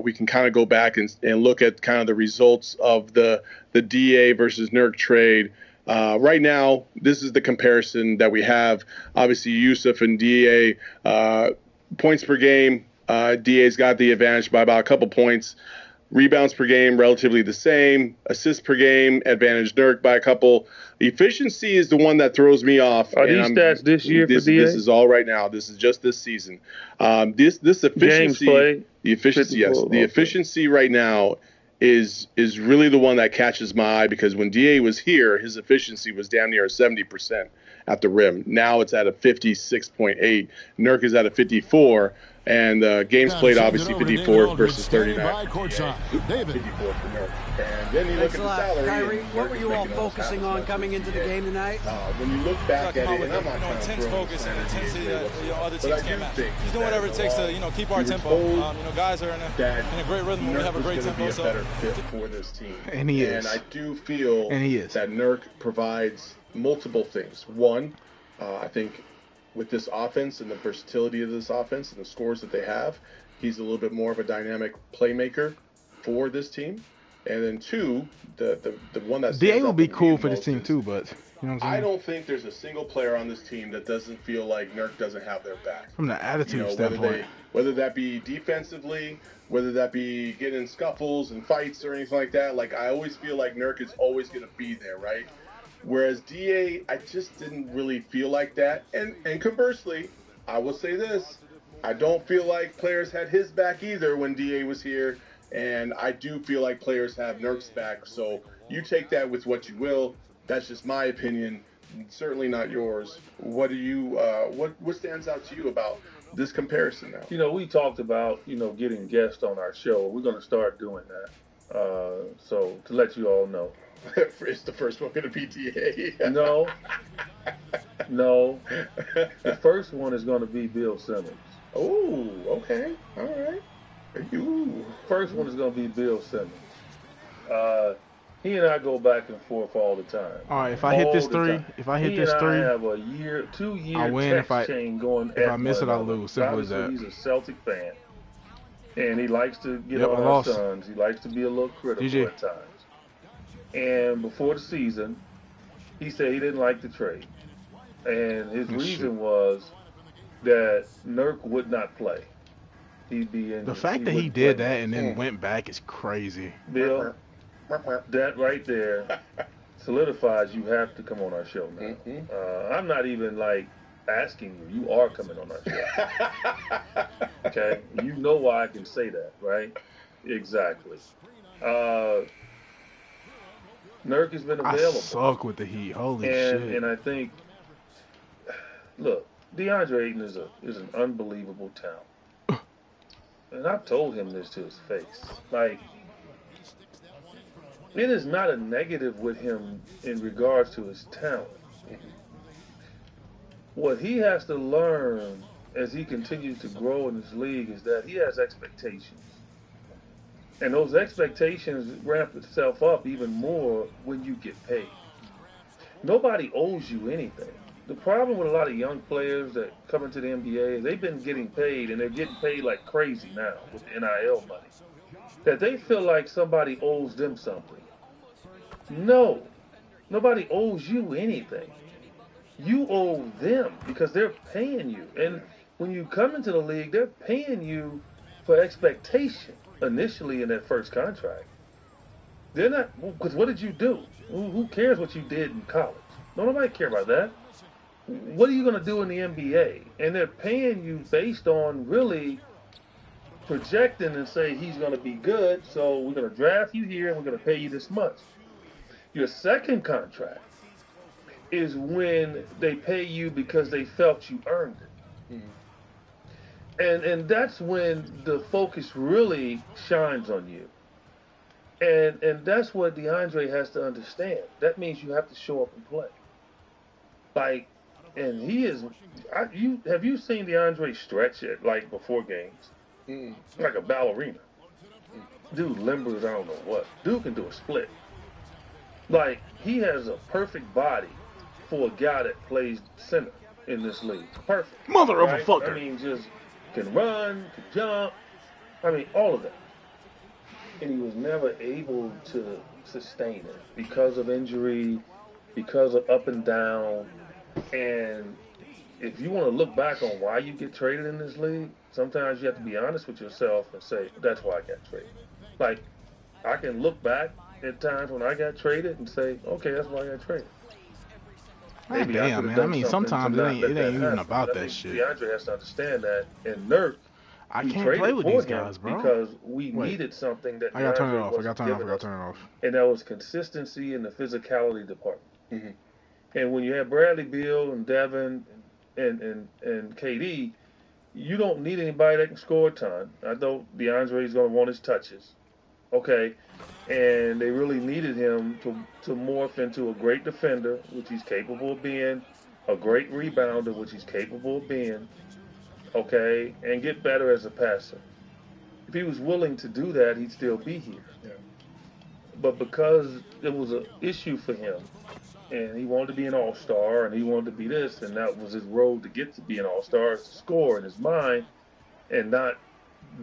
We can kind of go back and look at kind of the results of the DA versus Nurk trade. Right now, this is the comparison that we have. Obviously, Yusuf and DA points per game. DA's got the advantage by about a couple points. Rebounds per game, relatively the same. Assists per game, advantage Nurk by a couple. Efficiency is the one that throws me off. Are these stats this year for DA? This is all right now. This is just this season. This efficiency, Games played? the efficiency, yes, 54, the okay. efficiency right now is really the one that catches my eye, because when DA was here, his efficiency was down near 70% at the rim. Now it's at a 56.8. Nurk is at a 54. And games played, obviously, 54 versus 39. David. 54 for Nurk. And then you look Thanks at a the lot. salary. Kyrie, and what Nurk were is you all making almost half focusing as on much coming as into the DA. game tonight? When you look back at it, and I'm not trying to intense throw focus and slander intensity DA that other but teams I do can't match. think He's doing whatever it takes to keep our tempo. Guys are in a great rhythm. We have a great tempo. Be a better fit for this team, And he is. And I do feel that Nurk provides multiple things. One, I think with this offense and the versatility of this offense and the scores that they have, he's a little bit more of a dynamic playmaker for this team. And then two, the one that DA would be cool for this team too, but you know what I'm saying? I don't think there's a single player on this team that doesn't feel like Nurk doesn't have their back. From the attitude standpoint. Whether that be defensively, whether that be getting in scuffles and fights or anything like that, like I always feel like Nurk is always going to be there, right? Whereas DA, I just didn't really feel like that. And conversely, I will say this, I don't feel like players had his back either when DA was here. And I do feel like players have Nurk's back. So you take that with what you will. That's just my opinion, certainly not yours. What do you what stands out to you about this comparison now? You know, we talked about, getting guests on our show. We're going to start doing that. So to let you all know. Is the first one going to be DA? No. The first one is going to be Bill Simmons. Oh, okay. All right. First one is going to be Bill Simmons. He and I go back and forth all the time. All right, if I hit this three, I have a 2-year text chain going. If I miss it, I lose. Simple as that. He's a Celtic fan, and he likes to get on our Suns. He likes to be a little critical at times. And before the season, he said he didn't like the trade, and his reason was that Nurk would not play. He'd be in. The fact that he did that and then went back is crazy. Bill, that right there solidifies you have to come on our show now. I'm not even asking you. You are coming on our show. Okay? You know why I can say that, right? Exactly. Nurk has been available. I suck with the Heat. Holy shit. And I think, look, DeAndre Ayton is an unbelievable talent. And I've told him this to his face. It is not a negative with him in regards to his talent. What he has to learn as he continues to grow in this league is that he has expectations. And those expectations ramp itself up even more when you get paid. Nobody owes you anything. The problem with a lot of young players that come into the NBA is they've been getting paid, and they're getting paid like crazy now with NIL money, that they feel like somebody owes them something. No, nobody owes you anything. You owe them because they're paying you. And when you come into the league, they're paying you for expectation initially in that first contract. They're not, because what did you do? Who cares what you did in college? Nobody care about that. What are you going to do in the NBA? And they're paying you based on really projecting and say he's going to be good, so we're going to draft you here and we're going to pay you this much. Your second contract is when they pay you because they felt you earned it. And that's when the focus really shines on you. And that's what DeAndre has to understand. That means you have to show up and play. And he is. Have you seen DeAndre stretch it before games? Like a ballerina. Dude limbers, I don't know what. Dude can do a split. He has a perfect body for a guy that plays center in this league. Perfect. Mother of a fucker. I mean, just can run, can jump. I mean, all of that. And he was never able to sustain it because of injury, because of up and down. And if you want to look back on why you get traded in this league, sometimes you have to be honest with yourself and say, that's why I got traded. I can look back at times when I got traded and say, okay, that's why I got traded. Maybe damn, man. I mean, sometimes it ain't even about that shit. DeAndre has to understand that. And Nurk, I can't play with these guys, bro. Because we needed something that I got to turn it off. I got to turn it off. And that was consistency in the physicality department. And when you have Bradley Beal and Devin and KD, you don't need anybody that can score a ton. I know DeAndre's going to want his touches. Okay. And they really needed him to morph into a great defender, which he's capable of being, a great rebounder, which he's capable of being, okay, and get better as a passer. If he was willing to do that, he'd still be here. Yeah. But because it was an issue for him, and he wanted to be an all-star, and he wanted to be this, and that was his road to get to be an all-star, is to score in his mind and not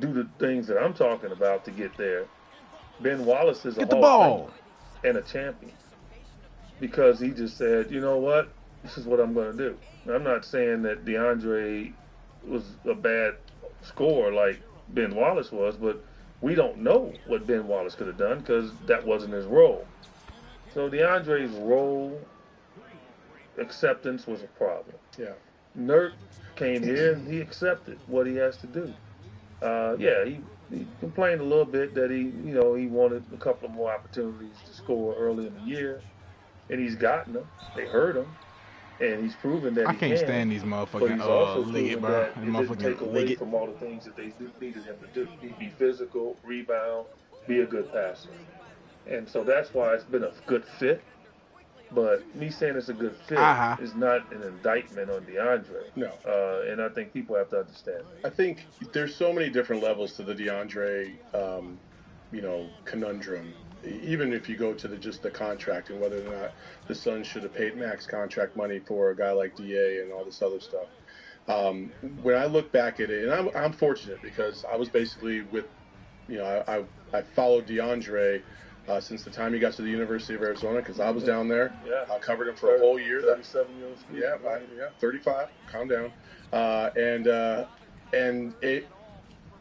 do the things that I'm talking about to get there. Ben Wallace is a Get the Hall ball. of Famer and a champion because he just said, you know what, this is what I'm going to do. Now, I'm not saying that DeAndre was a bad scorer like Ben Wallace was, but we don't know what Ben Wallace could have done because that wasn't his role. So DeAndre's role acceptance was a problem. Yeah. Nurk came here and he accepted what he has to do. He complained a little bit that he wanted a couple of more opportunities to score early in the year, and he's gotten them. They hurt him, and he's proven that I he can't can. stand these But motherfucking he's also Liggett, proven bro. that These it didn't take motherfucking away Liggett. from all the things that they needed him to do. He'd be physical, rebound, be a good passer. And so that's why it's been a good fit. But me saying it's a good fit is not an indictment on DeAndre. No. And I think people have to understand that. I think there's so many different levels to the DeAndre, conundrum. Even if you go to just the contract and whether or not the Suns should have paid max contract money for a guy like DA and all this other stuff. When I look back at it, and I'm fortunate because I was basically with, I followed DeAndre since the time he got to the University of Arizona because I was down there. Yeah. I covered him for a whole year. 37 years. Yeah, 35. Calm down.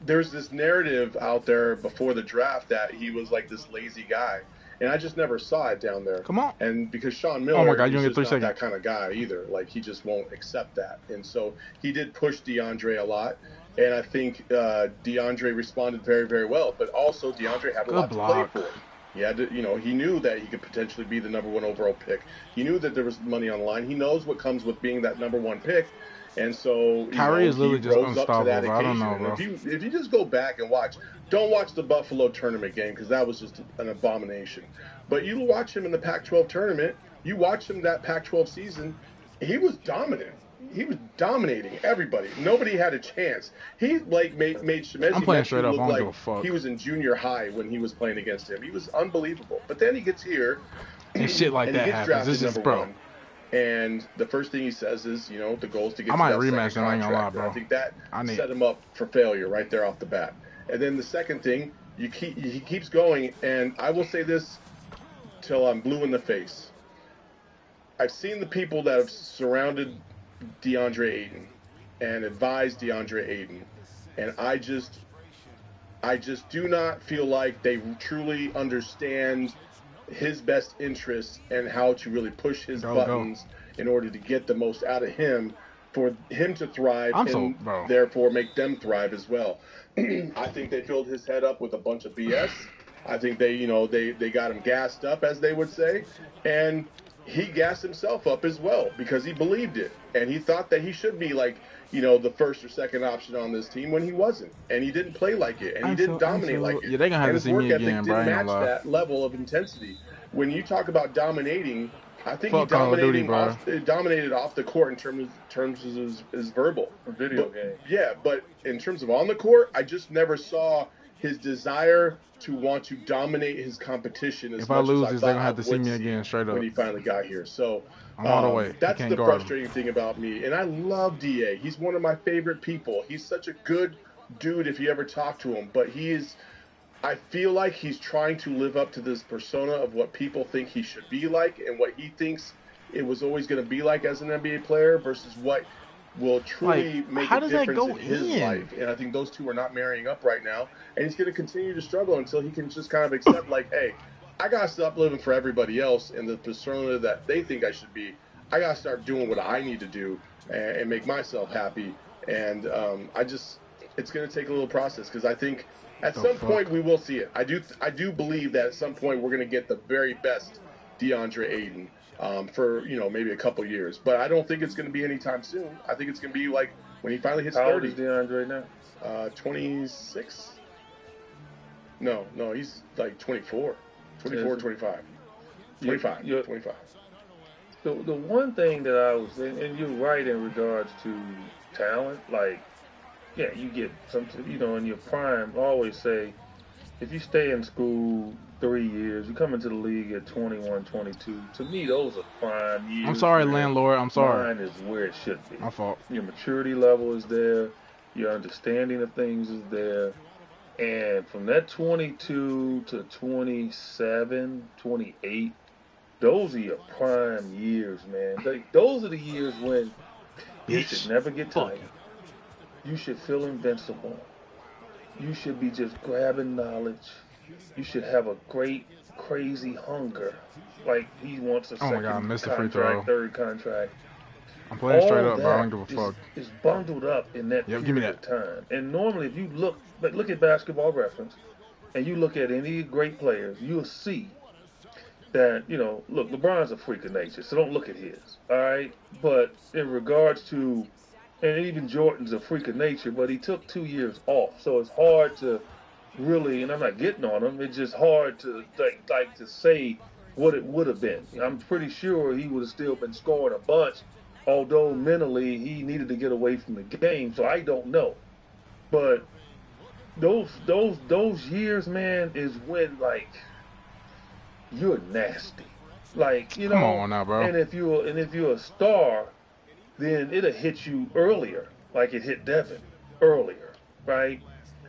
There's this narrative out there before the draft that he was like this lazy guy, and I just never saw it down there. Come on. And because Sean Miller, Oh my God, you he's only get just 3 not seconds. that kind of guy either. Like he just won't accept that, and so he did push DeAndre a lot. And I think DeAndre responded very, very well. But also DeAndre had a lot block. to play for. He had to, he knew that he could potentially be the number 1 overall pick. He knew that there was money on the line. He knows what comes with being that number 1 pick. And so Kyrie is literally he just rose up to that unstoppable, bro. I don't occasion. know, And bro. if you just go back and don't watch the Buffalo tournament game because that was just an abomination. But you watch him in the Pac-12 tournament. You watch him that Pac-12 season. He was dominant. He was dominating everybody. Nobody had a chance. He made Chimezie I'm playing Metu straight up. look I don't like give a fuck. he was in junior high when he was playing against him. He was unbelievable. But then he gets here And shit like and that he gets happens. drafted This is, number bro. 1. And the first thing he says is, the goal is to get I to might that rematch second him, I ain't gonna lie, contract. And bro. I think that I need- set him up for failure right there off the bat. And then the second thing, he keeps going, and I will say this till I'm blue in the face. I've seen the people that have surrounded DeAndre Ayton and advised DeAndre Ayton, and I just do not feel like they truly understand his best interests and how to really push his buttons in order to get the most out of him for him to thrive therefore make them thrive as well. I think they filled his head up with a bunch of BS. I think they got him gassed up, as they would say, and he gassed himself up as well because he believed it and he thought that he should be like, the first or second option on this team when he wasn't, and he didn't play like it, and he didn't dominate like it. Yeah, they gonna have and to his see work me ethic again, bro. I didn't ain't match gonna lie. that level of intensity. When you talk about dominating, I think Fuck Call of Duty, he dominated off the court in terms of his verbal video game. Yeah, but in terms of on the court, I just never saw his desire to want to dominate his competition as If much I lose as this, I they're thought gonna have to I see would me again, straight up. when he finally got here. So I'm all the way. that's Can't the guard him. frustrating thing about me, and I love DA. He's one of my favorite people. He's such a good dude if you ever talk to him, but I feel like he's trying to live up to this persona of what people think he should be like and what he thinks it was always going to be like as an NBA player versus what will truly make how a does that difference go in his in? life. And I think those two are not marrying up right now, and he's going to continue to struggle until he can just kind of accept like, hey, I got to stop living for everybody else and the persona that they think I should be. I got to start doing what I need to do and make myself happy. And it's going to take a little process because I think at some point we will see it. I do believe that at some point we're going to get the very best DeAndre Ayton for maybe a couple years, but I don't think it's going to be anytime soon. I think it's going to be like When he finally hits How 30. old is DeAndre now? 26? No, he's like 24. 24, 25. 25. 25. The one thing that I was, and you're right in regards to talent, like, yeah, you get something, in your prime, I always say, if you stay in school 3 years, you come into the league at 21, 22. To me, those are prime years. I'm sorry, landlord. I'm sorry. Mine is where it should be. My fault. Your maturity level is there. Your understanding of things is there. And from that 22 to 27, 28, those are your prime years, man. Those are the years when you should never get tired. You should feel invincible. You should be just grabbing knowledge. You should have a great, crazy hunger. Like he wants a second contract, third contract. I'm playing straight up, bro. I don't give a fuck. It's bundled up in that period of time. And normally, if you look at Basketball Reference, and you look at any great players, you'll see that, look, LeBron's a freak of nature, so don't look at his, all right? But in regards to, and even Jordan's a freak of nature, but he took 2 years off, so it's hard to really, and I'm not getting on him, it's just hard to, like to say what it would have been. I'm pretty sure he would have still been scoring a bunch, although mentally he needed to get away from the game, so I don't know. But those years, man, is when, like, you're nasty. Like, Come on now, bro. And if you're a star, then it'll hit you earlier, like it hit Devin earlier, right?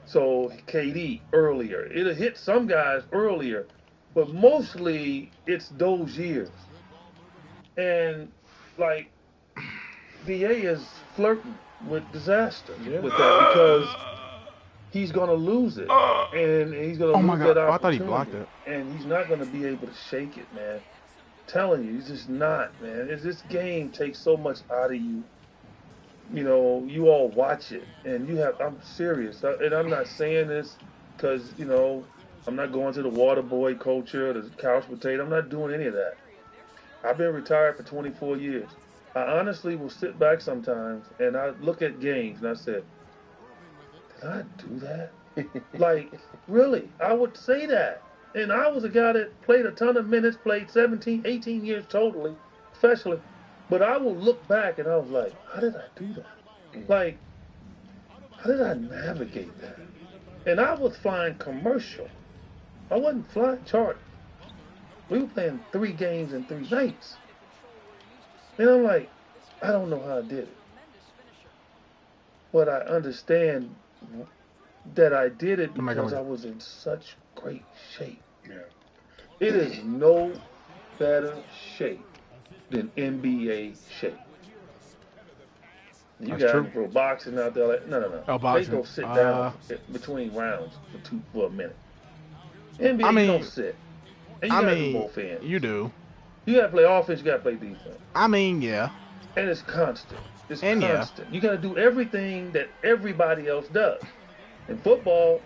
So KD earlier. It'll hit some guys earlier, but mostly it's those years. And, like, DA is flirting with disaster with that because he's going to lose it. And he's going to lose that opportunity. I thought he blocked it. And he's not going to be able to shake it, man. I'm telling you, he's just not, man. This game takes so much out of you. You all watch it. And I'm serious. And I'm not saying this because, I'm not going to the water boy culture, the couch potato. I'm not doing any of that. I've been retired for 24 years. I honestly will sit back sometimes and I look at games and I said, did I do that? Like, really, I would say that. And I was a guy that played a ton of minutes, played 17, 18 years totally, professionally. But I will look back and I was like, how did I do that? Like, how did I navigate that? And I was flying commercial. I wasn't flying charter. We were playing 3 games in 3 nights. And I'm like, I don't know how I did it. But I understand that I did it because I was in such great shape. Yeah. It is no better shape than NBA shape. You got pro boxing out there. Like, no. Oh, boxing. They go sit down between rounds for a minute. NBA, you don't sit. And you got to do both ends. You do. You got to play offense, you got to play defense. Yeah. And it's constant. It's constant. You got to do everything that everybody else does. In football,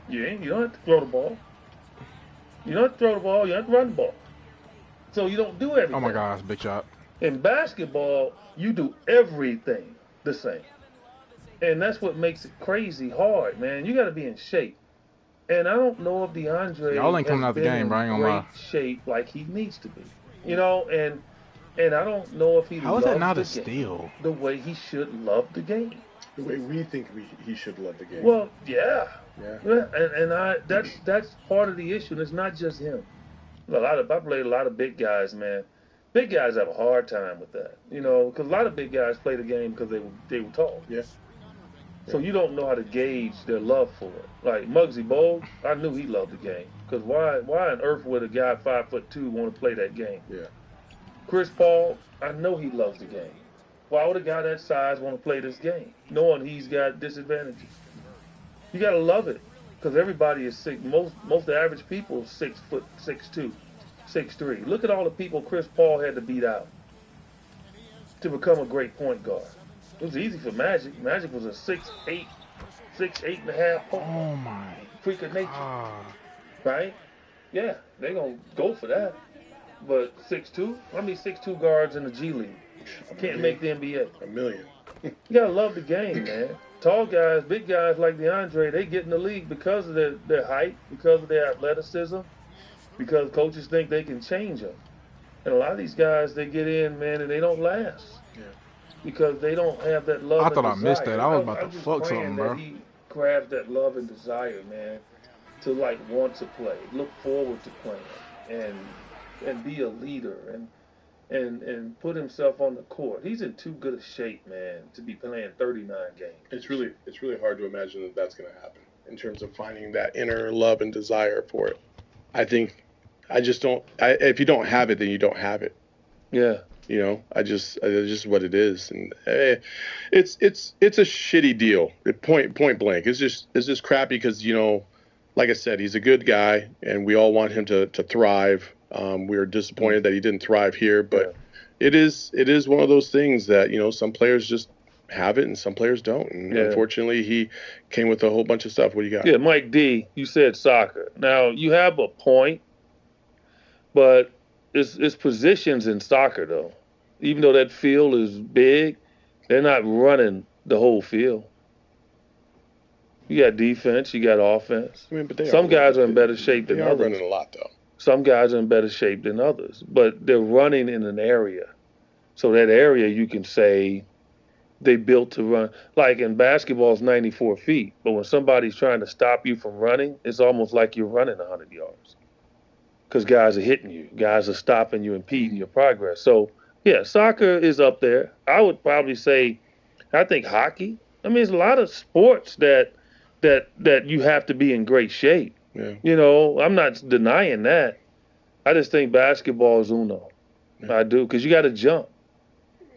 you don't have to throw the ball. You don't have to throw the ball. You don't have to run the ball. So you don't do everything. Oh, my gosh, big shot. In basketball, you do everything the same. And that's what makes it crazy hard, man. You got to be in shape. And I don't know if DeAndre y'all ain't coming out the game, bro. I ain't gonna lie. Shape like he needs to be. And I don't know if he loves that not the a steal? The way he should love the game. The way we think he should love the game. Well, yeah. Yeah. And that's part of the issue. And it's not just him. I played a lot of big guys, man. Big guys have a hard time with that, because a lot of big guys play the game because they were tall. Yeah. So you don't know how to gauge their love for it. Like Muggsy Bogues, I knew he loved the game. Because why on earth would a guy 5'2" want to play that game? Yeah. Chris Paul, I know he loves the game. Why would a guy that size want to play this game, knowing he's got disadvantages? You got to love it, because everybody is sick. Most of the average people are 6'2", 6'3". Look at all the people Chris Paul had to beat out to become a great point guard. It was easy for Magic. Magic was a 6'8", 6'8.5" point. Oh my! Freak of nature, right? Yeah, they gonna go for that. But 6'2", how many 6'2" guards in the G League? Can't make the NBA. $1 million. You gotta love the game, man. Tall guys, big guys like DeAndre, they get in the league because of their height, because of their athleticism, because coaches think they can change them. And a lot of these guys, they get in, man, and they don't last. Yeah. Because they don't have that love I and thought I desire. missed that. I was about I'm to just fuck praying something, that bro. he grabs that love and desire, man, to like want to play, look forward to playing, and be a leader, and put himself on the court. He's in too good a shape, man, to be playing 39 games. It's really hard to imagine that that's going to happen in terms of finding that inner love and desire for it. If you don't have it, then you don't have it. Yeah. You know, it's just what it is, and it's a shitty deal. Point blank, it's just crappy because, you know, like I said, he's a good guy, and we all want him to thrive. We were disappointed that he didn't thrive here, but it is one of those things that, you know, some players just have it and some players don't, and unfortunately, he came with a whole bunch of stuff. What do you got? Yeah, Mike D, you said soccer. Now you have a point, but it's positions in soccer though. Even though that field is big, they're not running the whole field. You got defense, you got offense. I mean, but some guys are in better shape than others. They are others. running a lot though. Some guys are in better shape than others, but they're running in an area. So that area, you can say they built to run. Like in basketball, it's 94 feet, but when somebody's trying to stop you from running, it's almost like you're running 100 yards. Because guys are hitting you. Guys are stopping you, impeding your progress. So, yeah, soccer is up there. I would probably say, I think hockey. I mean, there's a lot of sports that you have to be in great shape. Yeah. You know, I'm not denying that. I just think basketball is uno. Yeah. I do, because you got to jump.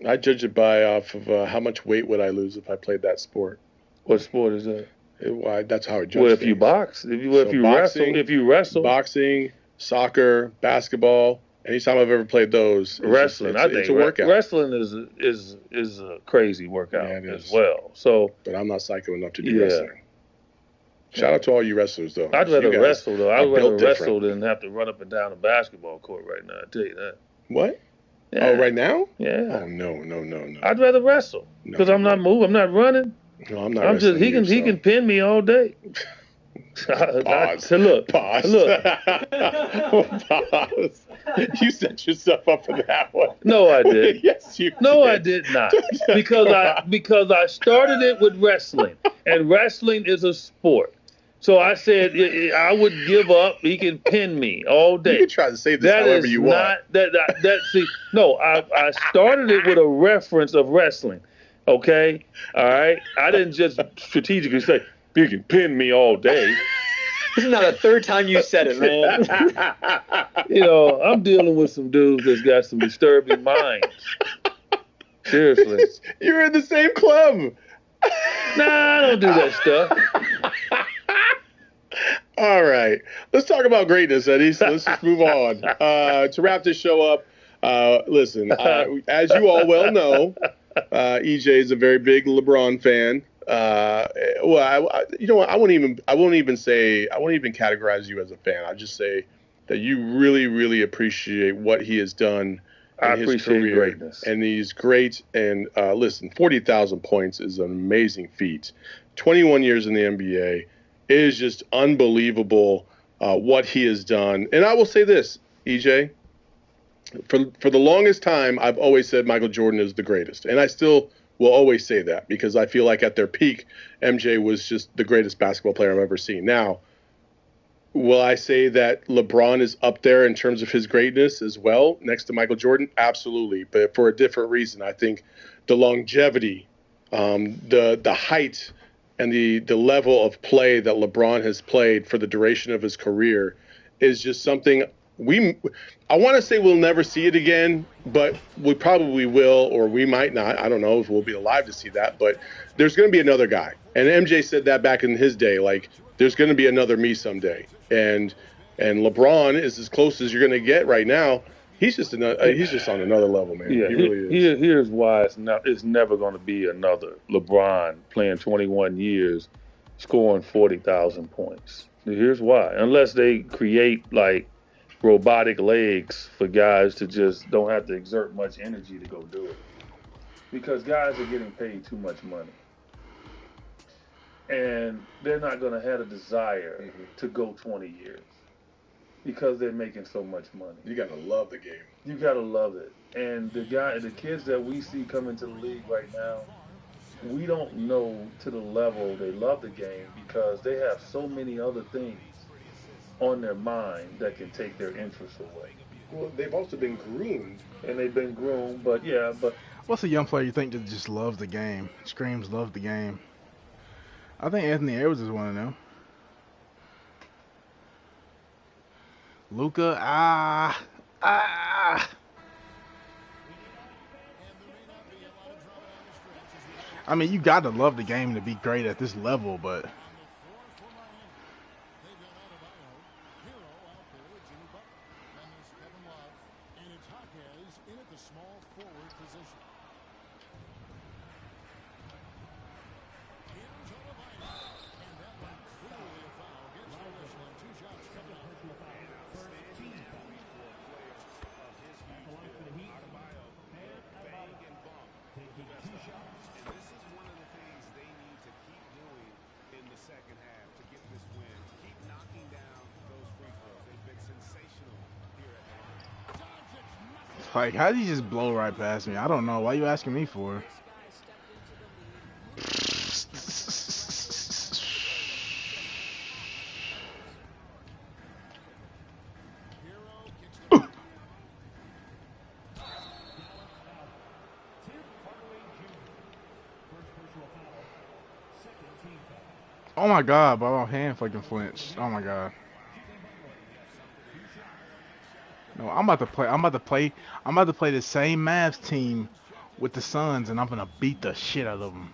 I judge it off of how much weight would I lose if I played that sport. What sport is that? That's how I judge. Well, if you box, if you wrestle, boxing, soccer, basketball. Anytime I've ever played those, wrestling, I think it's a workout. Wrestling is a crazy workout as well. So, but I'm not psycho enough to do wrestling. Shout out to all you wrestlers, though. I'd rather wrestle, though. I'd rather wrestle than have to run up and down a basketball court right now. I tell you that. What? Yeah. Oh, right now? Yeah. Oh no. I'd rather wrestle because I'm not moving. I'm not running. No, I'm not. I'm just. He can pin me all day. Pause. Look. Pause. You set yourself up for that one. No, I did. Yes, you. No, did. I did not. Because I started it with wrestling, and wrestling is a sport. So I said I would give up. He can pin me all day. You can try to say this however you want. I started it with a reference of wrestling. Okay, all right. I didn't just strategically say you can pin me all day. This is now the third time you said it, man. You know, I'm dealing with some dudes that's got some disturbing minds. Seriously. You're in the same club. Nah, I don't do that stuff. All right. Let's talk about greatness, Eddie. So let's just move on. To wrap this show up, listen, as you all well know, EJ is a very big LeBron fan. You know what? I won't even categorize you as a fan. I'll just say that you really, really appreciate what he has done in his career. Greatness. And he's great. And listen, 40,000 points is an amazing feat. 21 years in the NBA. It is just unbelievable what he has done. And I will say this, EJ, for the longest time, I've always said Michael Jordan is the greatest. And I still will always say that because I feel like at their peak, MJ was just the greatest basketball player I've ever seen. Now, will I say that LeBron is up there in terms of his greatness as well, next to Michael Jordan? Absolutely, but for a different reason. I think the longevity, the height, and the level of play that LeBron has played for the duration of his career is just something I want to say we'll never see it again, but we probably will, or we might not. I don't know if we'll be alive to see that, but there's going to be another guy. And MJ said that back in his day, like there's going to be another me someday. And LeBron is as close as you're going to get right now. He's just on another level, man. Yeah, he really is. Here's why it's never going to be another LeBron playing 21 years, scoring 40,000 points. Here's why. Unless they create like robotic legs for guys to just don't have to exert much energy to go do it. because guys are getting paid too much money. And they're not going to have a desire to go 20 years because they're making so much money. You got to love the game. You got to love it. And the kids that we see coming to the league right now, we don't know to the level they love the game because they have so many other things on their mind that can take their interest away. Well, they've also been groomed. And they've been groomed, but yeah, but... What's a young player you think that just loves the game? Screams love the game. I think Anthony Edwards is one of them. Luka, I mean, you got to love the game to be great at this level, but like, how did he just blow right past me? I don't know. Why are you asking me for? Oh my god, bro, my hand fucking flinched. Oh my god. No, I'm about to play the same Mavs team with the Suns, and I'm gonna beat the shit out of them.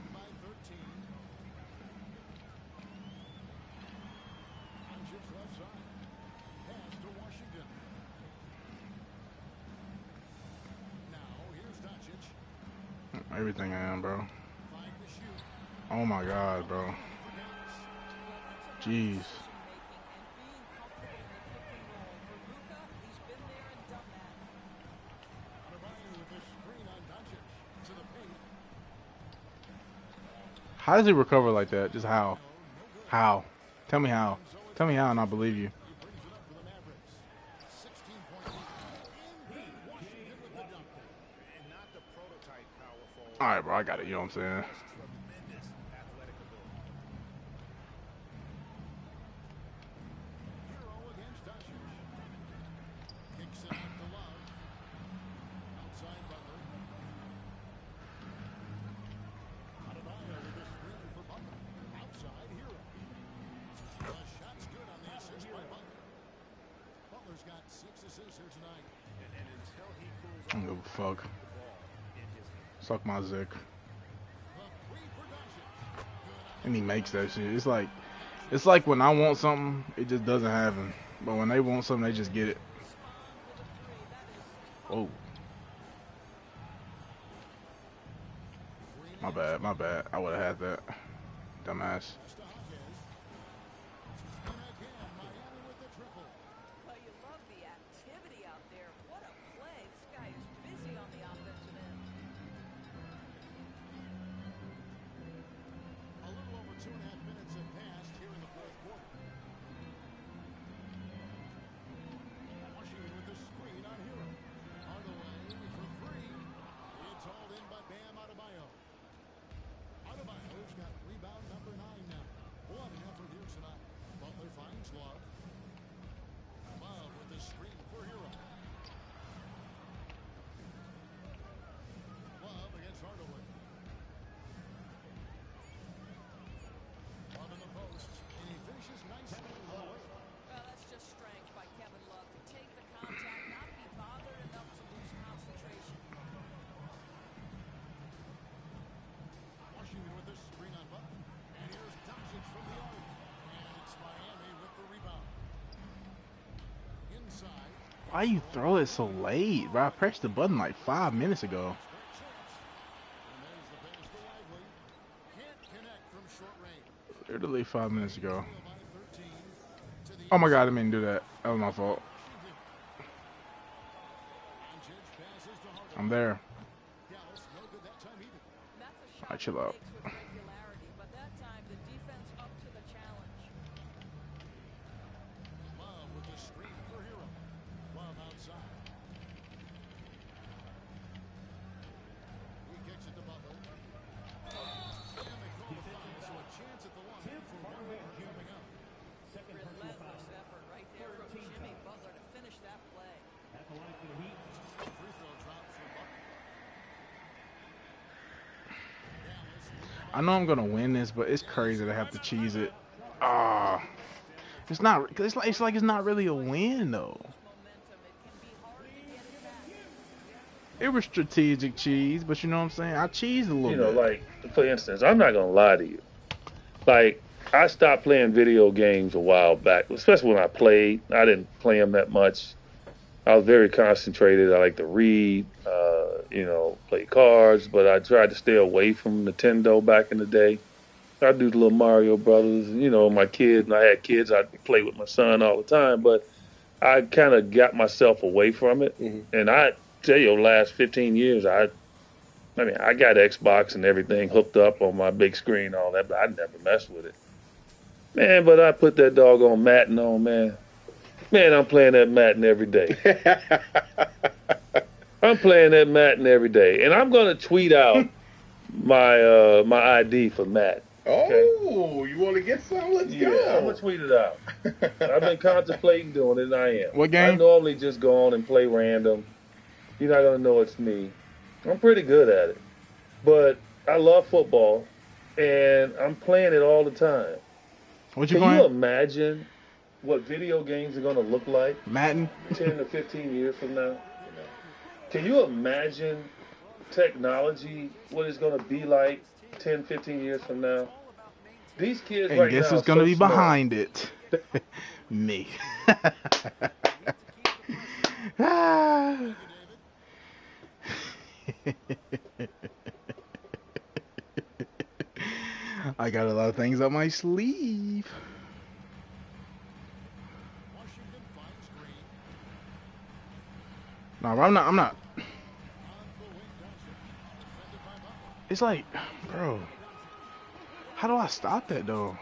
Everything I am, bro. Oh my god, bro. Jeez. How does he recover like that? Just how? How? Tell me how. Tell me how and I'll believe you. Alright, bro, I got it. You know what I'm saying? I don't give a fuck. Suck my zick. And he makes that shit. It's like when I want something, it just doesn't happen. But when they want something, they just get it. Oh. My bad, my bad. I would have had that. Dumbass. Why you throw it so late, bro? I pressed the button like 5 minutes ago. Literally 5 minutes ago. Oh my god, I didn't mean to do that. That was my fault. I'm there. right, chill out. I know I'm gonna win this, but it's crazy to have to cheese it. Ah, it's not. It's like it's not really a win though. It was strategic cheese, but you know what I'm saying. I cheesed a little bit. Like for instance, I'm not gonna lie to you. Like I stopped playing video games a while back, especially when I played. I didn't play them that much. I was very concentrated. I like to read, play cards, but I tried to stay away from Nintendo back in the day. I do the little Mario Brothers, my kids, and I had kids. I play with my son all the time, but I kind of got myself away from it. Mm-hmm. And I tell you, over the last 15 years, I got Xbox and everything hooked up on my big screen and all that, but I never messed with it. Man, but I put that doggone Madden on, man. Man, I'm playing that Madden every day. I'm playing that Madden every day. And I'm going to tweet out my ID for Madden. Okay? Oh, you want to get some? Let's go. I'm going to tweet it out. I've been contemplating doing it, and I am. What game? I normally just go on and play random. You're not going to know it's me. I'm pretty good at it. But I love football, and I'm playing it all the time. What you Can you imagine what video games are going to look like Madden 10 to 15 years from now? Can you imagine technology, what it's going to be like 10, 15 years from now? These kids and right guess now who's going to be smart. behind it? Me. I got a lot of things up my sleeve. No, I'm not. It's like, bro, how do I stop that though?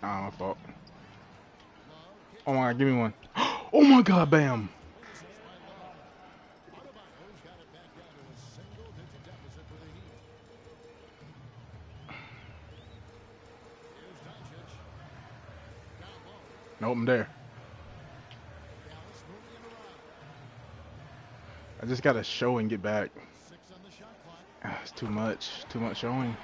Ah, my fault. Oh my God, give me one. Oh my God, bam. Nope, I'm there. I just gotta show and get back. It's too much showing.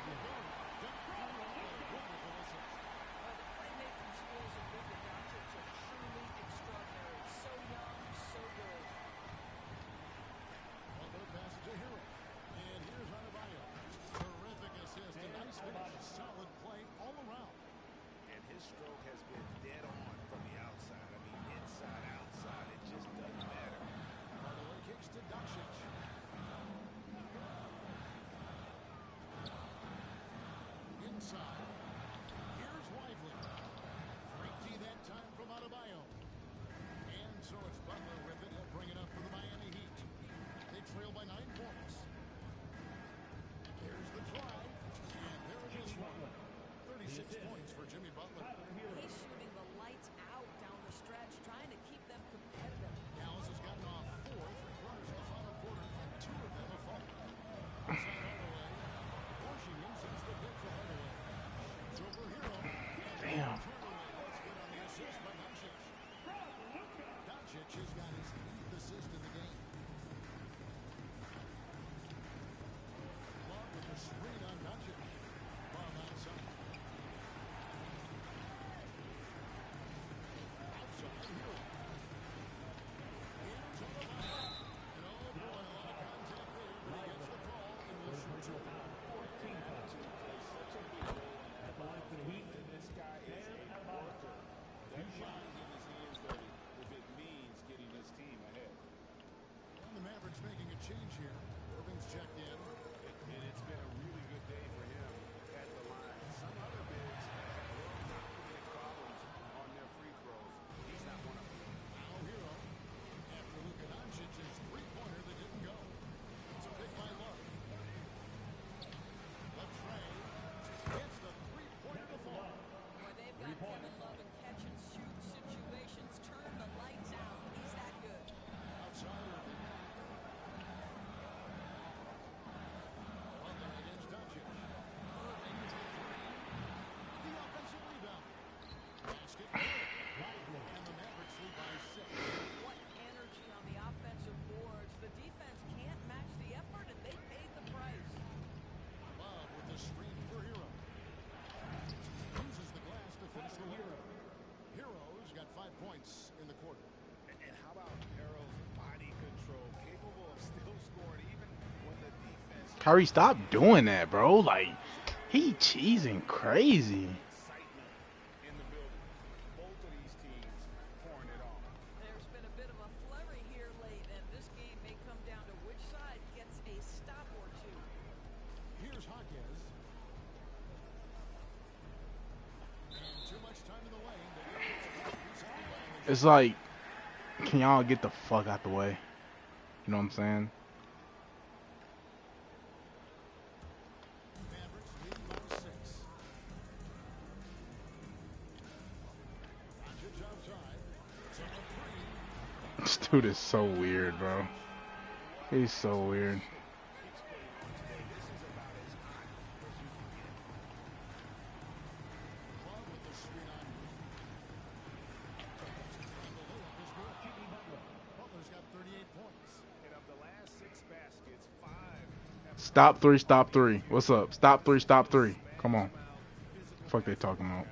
points in the quarter. And how about Harrell's body control, capable of still scoring even when the defense... Kyrie, stop doing that, bro. Like, he cheesing crazy. Excitement in the building. Both of these teams pouring it on. There's been a bit of a flurry here late, and this game may come down to which side gets a stop or two. Here's Hawkins. And too much time in the lane. It's like, can y'all get the fuck out the way? You know what I'm saying? Mavericks leading by 6. Doncic outside. From the 3. This dude is so weird, bro. He's so weird. Butler's got 38 points. And of the last 6 baskets, 5 have Stop three, stop three. What's up? Stop three, stop three. Come on. Fuck they talking about.